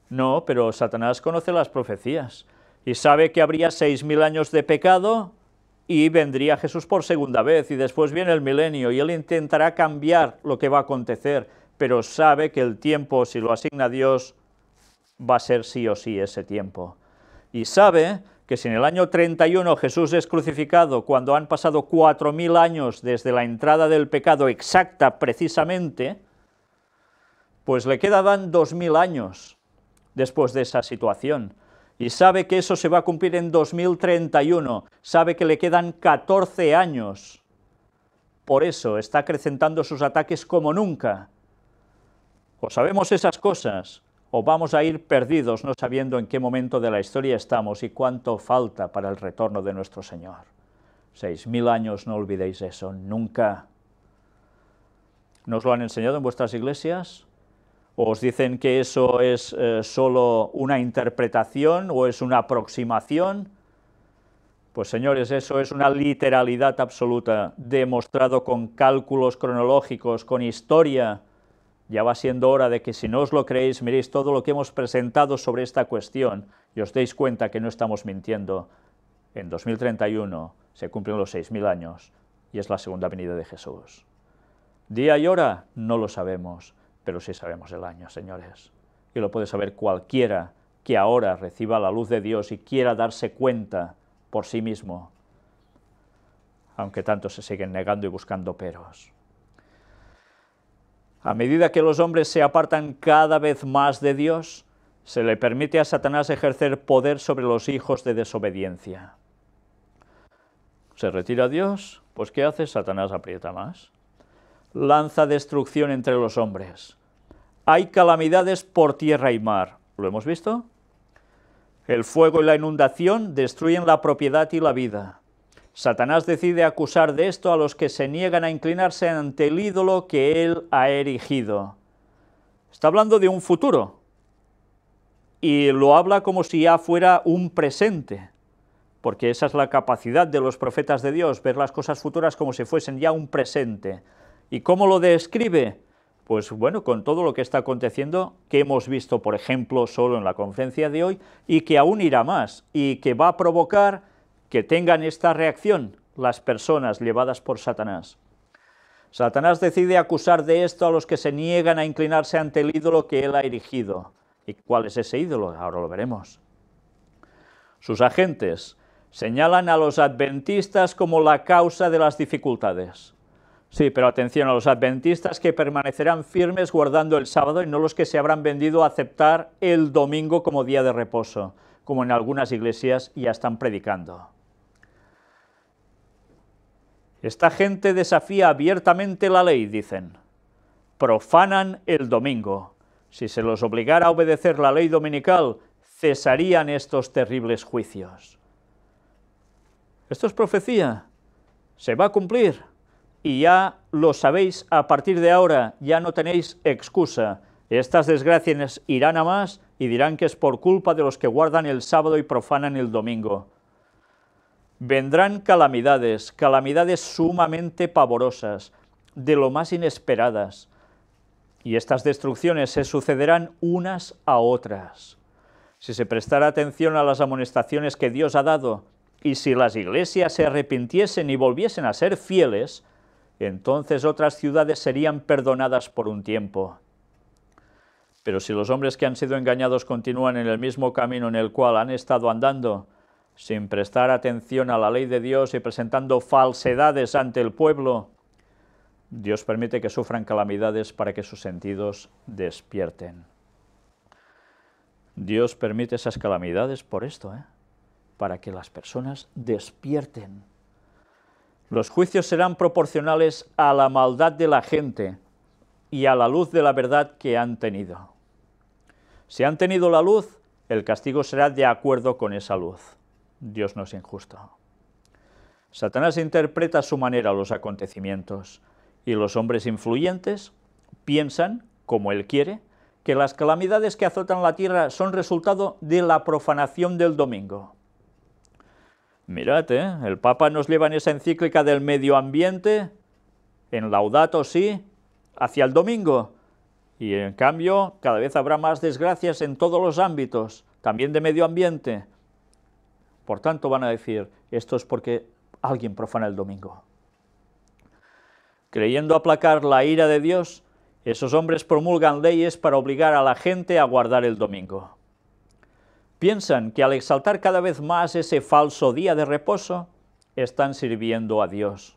Speaker 1: No, pero Satanás conoce las profecías y sabe que habría 6.000 años de pecado y vendría Jesús por segunda vez y después viene el milenio y él intentará cambiar lo que va a acontecer, pero sabe que el tiempo, si lo asigna Dios, va a ser sí o sí ese tiempo. Y sabe que si en el año 31 Jesús es crucificado, cuando han pasado 4.000 años desde la entrada del pecado exacta precisamente, pues le quedaban 2.000 años después de esa situación. Y sabe que eso se va a cumplir en 2031, sabe que le quedan 14 años. Por eso está acrecentando sus ataques como nunca. O sabemos esas cosas, o vamos a ir perdidos no sabiendo en qué momento de la historia estamos y cuánto falta para el retorno de nuestro Señor. 6.000 años, no olvidéis eso, nunca. ¿Nos lo han enseñado en vuestras iglesias? ¿O os dicen que eso es solo una interpretación o es una aproximación? Pues señores, eso es una literalidad absoluta, demostrado con cálculos cronológicos, con historia. Ya va siendo hora de que, si no os lo creéis, miréis todo lo que hemos presentado sobre esta cuestión y os deis cuenta que no estamos mintiendo. En 2031 se cumplen los 6000 años y es la segunda venida de Jesús. Día y hora no lo sabemos, pero sí sabemos el año, señores. Y lo puede saber cualquiera que ahora reciba la luz de Dios y quiera darse cuenta por sí mismo, aunque tanto se siguen negando y buscando peros. A medida que los hombres se apartan cada vez más de Dios, se le permite a Satanás ejercer poder sobre los hijos de desobediencia. ¿Se retira Dios? Pues ¿qué hace? Satanás aprieta más. Lanza destrucción entre los hombres. Hay calamidades por tierra y mar. ¿Lo hemos visto? El fuego y la inundación destruyen la propiedad y la vida. Satanás decide acusar de esto a los que se niegan a inclinarse ante el ídolo que él ha erigido. Está hablando de un futuro, y lo habla como si ya fuera un presente, porque esa es la capacidad de los profetas de Dios, ver las cosas futuras como si fuesen ya un presente. ¿Y cómo lo describe? Pues bueno, con todo lo que está aconteciendo, que hemos visto, por ejemplo, solo en la conferencia de hoy, y que aún irá más, y que va a provocar que tengan esta reacción las personas llevadas por Satanás. Satanás decide acusar de esto a los que se niegan a inclinarse ante el ídolo que él ha erigido. ¿Y cuál es ese ídolo? Ahora lo veremos. Sus agentes señalan a los adventistas como la causa de las dificultades. Sí, pero atención, a los adventistas que permanecerán firmes guardando el sábado y no los que se habrán vendido a aceptar el domingo como día de reposo, como en algunas iglesias ya están predicando. Esta gente desafía abiertamente la ley, dicen. Profanan el domingo. Si se los obligara a obedecer la ley dominical, cesarían estos terribles juicios. Esto es profecía. Se va a cumplir. Y ya lo sabéis a partir de ahora, ya no tenéis excusa. Estas desgracias irán a más y dirán que es por culpa de los que guardan el sábado y profanan el domingo. Vendrán calamidades, calamidades sumamente pavorosas, de lo más inesperadas, y estas destrucciones se sucederán unas a otras. Si se prestara atención a las amonestaciones que Dios ha dado, y si las iglesias se arrepintiesen y volviesen a ser fieles, entonces otras ciudades serían perdonadas por un tiempo. Pero si los hombres que han sido engañados continúan en el mismo camino en el cual han estado andando, sin prestar atención a la ley de Dios y presentando falsedades ante el pueblo, Dios permite que sufran calamidades para que sus sentidos despierten. Dios permite esas calamidades por esto, para que las personas despierten. Los juicios serán proporcionales a la maldad de la gente y a la luz de la verdad que han tenido. Si han tenido la luz, el castigo será de acuerdo con esa luz. Dios no es injusto. Satanás interpreta a su manera los acontecimientos, y los hombres influyentes piensan, como él quiere, que las calamidades que azotan la tierra son resultado de la profanación del domingo. Mirad, el Papa nos lleva en esa encíclica del medio ambiente, en Laudato Si, hacia el domingo, y en cambio cada vez habrá más desgracias en todos los ámbitos, también de medio ambiente. Por tanto van a decir, esto es porque alguien profana el domingo. Creyendo aplacar la ira de Dios, esos hombres promulgan leyes para obligar a la gente a guardar el domingo. Piensan que al exaltar cada vez más ese falso día de reposo, están sirviendo a Dios.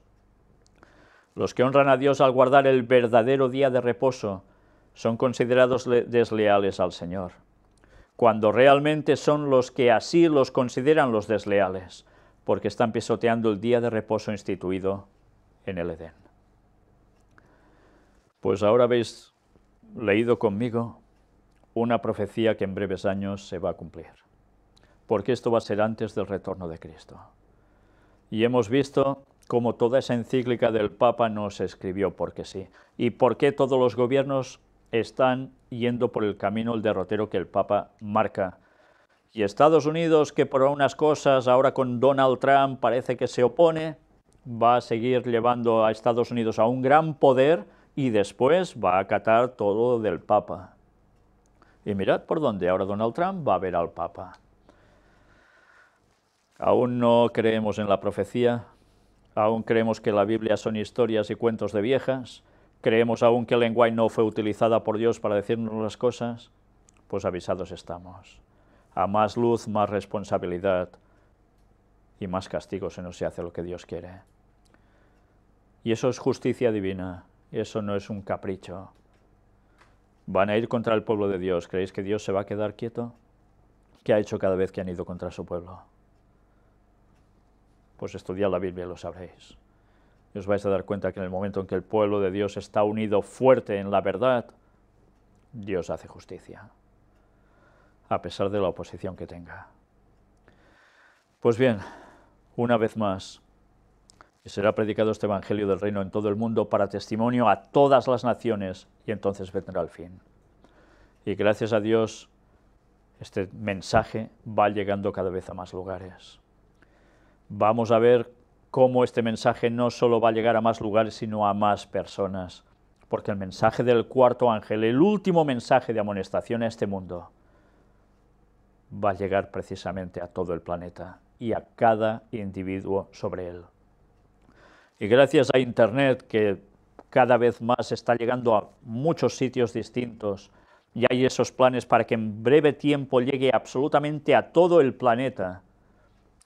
Speaker 1: Los que honran a Dios al guardar el verdadero día de reposo son considerados desleales al Señor, cuando realmente son los que así los consideran los desleales, porque están pisoteando el día de reposo instituido en el Edén. Pues ahora habéis leído conmigo una profecía que en breves años se va a cumplir, porque esto va a ser antes del retorno de Cristo. Y hemos visto cómo toda esa encíclica del Papa no se escribió porque sí, y por qué todos los gobiernos están yendo por el camino, el derrotero que el Papa marca, Y Estados Unidos, que por unas cosas ahora con Donald Trump parece que se opone, va a seguir llevando a Estados Unidos a un gran poder y después va a acatar todo del Papa. Y mirad por dónde ahora Donald Trump va a ver al Papa. Aún no creemos en la profecía, aún creemos que la Biblia son historias y cuentos de viejas, creemos aún que el lenguaje no fue utilizada por Dios para decirnos las cosas, pues avisados estamos. A más luz, más responsabilidad y más castigo se nos hace lo que Dios quiere. Y eso es justicia divina, eso no es un capricho. Van a ir contra el pueblo de Dios. ¿Creéis que Dios se va a quedar quieto? ¿Qué ha hecho cada vez que han ido contra su pueblo? Pues estudiad la Biblia y lo sabréis. Y os vais a dar cuenta que en el momento en que el pueblo de Dios está unido fuerte en la verdad, Dios hace justicia, a pesar de la oposición que tenga. Pues bien, una vez más, y será predicado este Evangelio del Reino en todo el mundo para testimonio a todas las naciones, y entonces vendrá el fin. Y gracias a Dios, este mensaje va llegando cada vez a más lugares. Vamos a ver cómo este mensaje no solo va a llegar a más lugares, sino a más personas. Porque el mensaje del cuarto ángel, el último mensaje de amonestación a este mundo, va a llegar precisamente a todo el planeta y a cada individuo sobre él. Y gracias a Internet, que cada vez más está llegando a muchos sitios distintos, y hay esos planes para que en breve tiempo llegue absolutamente a todo el planeta,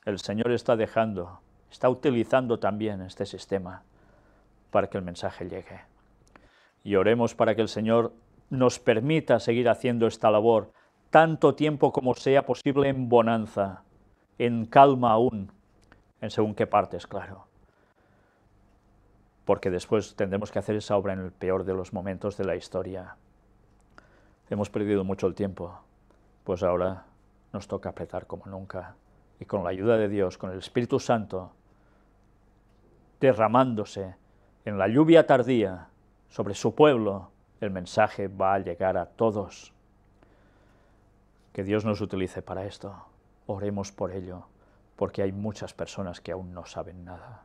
Speaker 1: el Señor está utilizando también este sistema para que el mensaje llegue. Y oremos para que el Señor nos permita seguir haciendo esta labor tanto tiempo como sea posible en bonanza, en calma aún, en según qué partes, claro. Porque después tendremos que hacer esa obra en el peor de los momentos de la historia. Hemos perdido mucho el tiempo, pues ahora nos toca apretar como nunca, y con la ayuda de Dios, con el Espíritu Santo, derramándose en la lluvia tardía sobre su pueblo, el mensaje va a llegar a todos. Que Dios nos utilice para esto. Oremos por ello, porque hay muchas personas que aún no saben nada.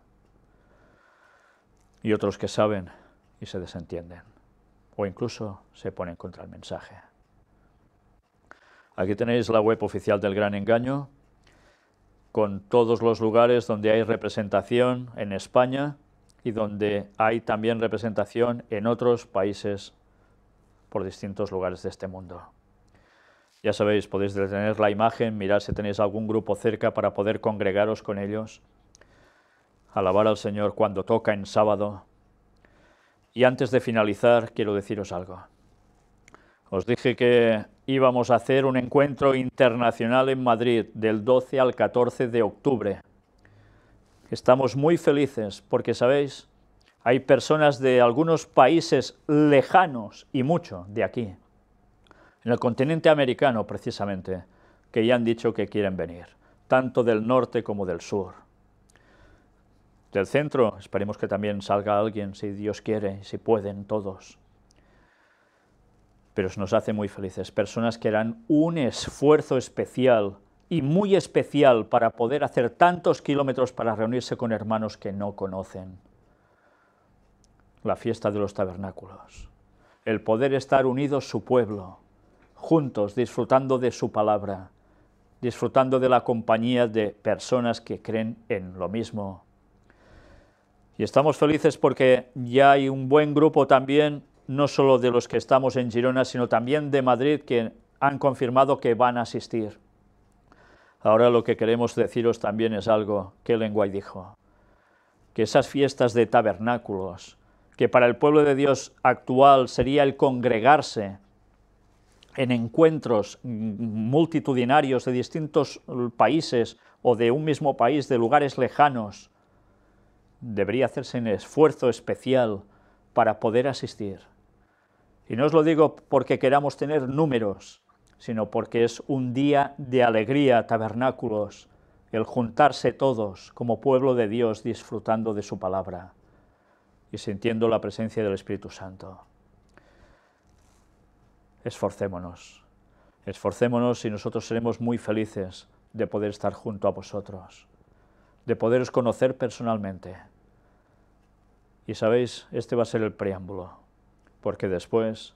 Speaker 1: Y otros que saben y se desentienden, o incluso se ponen contra el mensaje. Aquí tenéis la web oficial del Gran Engaño, con todos los lugares donde hay representación en España y donde hay también representación en otros países por distintos lugares de este mundo. Ya sabéis, podéis detener la imagen, mirar si tenéis algún grupo cerca para poder congregaros con ellos, alabar al Señor cuando toca en sábado. Y antes de finalizar, quiero deciros algo. Os dije que íbamos a hacer un encuentro internacional en Madrid del 12 al 14 de octubre. Estamos muy felices porque, ¿sabéis? Hay personas de algunos países lejanos y mucho de aquí, en el continente americano precisamente, que ya han dicho que quieren venir, tanto del norte como del sur. Del centro, esperemos que también salga alguien, si Dios quiere, si pueden todos. Pero nos hace muy felices, personas que harán un esfuerzo especial y muy especial para poder hacer tantos kilómetros para reunirse con hermanos que no conocen. La fiesta de los tabernáculos, el poder estar unidos su pueblo, juntos, disfrutando de su palabra, disfrutando de la compañía de personas que creen en lo mismo. Y estamos felices porque ya hay un buen grupo también, no solo de los que estamos en Girona, sino también de Madrid, que han confirmado que van a asistir. Ahora lo que queremos deciros también es algo que Ellen White dijo, que esas fiestas de tabernáculos, que para el pueblo de Dios actual sería el congregarse en encuentros multitudinarios de distintos países o de un mismo país, de lugares lejanos, debería hacerse un esfuerzo especial para poder asistir. Y no os lo digo porque queramos tener números, sino porque es un día de alegría, tabernáculos, el juntarse todos como pueblo de Dios disfrutando de su palabra y sintiendo la presencia del Espíritu Santo. Esforcémonos, Esforcémonos y nosotros seremos muy felices de poder estar junto a vosotros, de poderos conocer personalmente. Y sabéis, este va a ser el preámbulo, porque después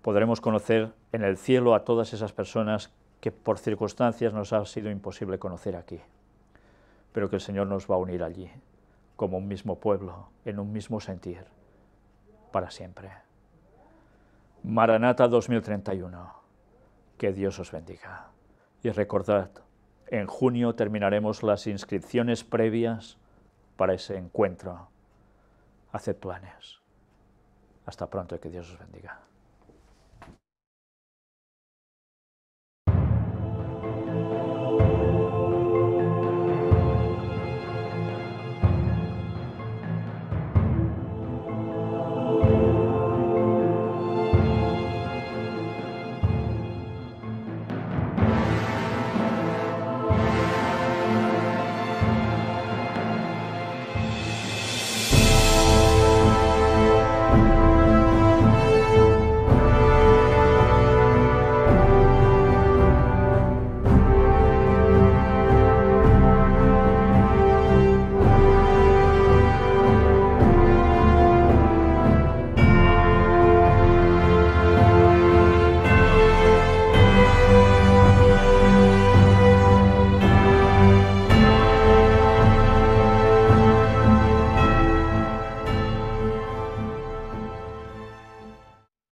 Speaker 1: podremos conocer en el cielo a todas esas personas que por circunstancias nos ha sido imposible conocer aquí, pero que el Señor nos va a unir allí, como un mismo pueblo, en un mismo sentir, para siempre. Maranata 2031, que Dios os bendiga. Y recordad, en junio terminaremos las inscripciones previas para ese encuentro. Haced planes. Hasta pronto y que Dios os bendiga.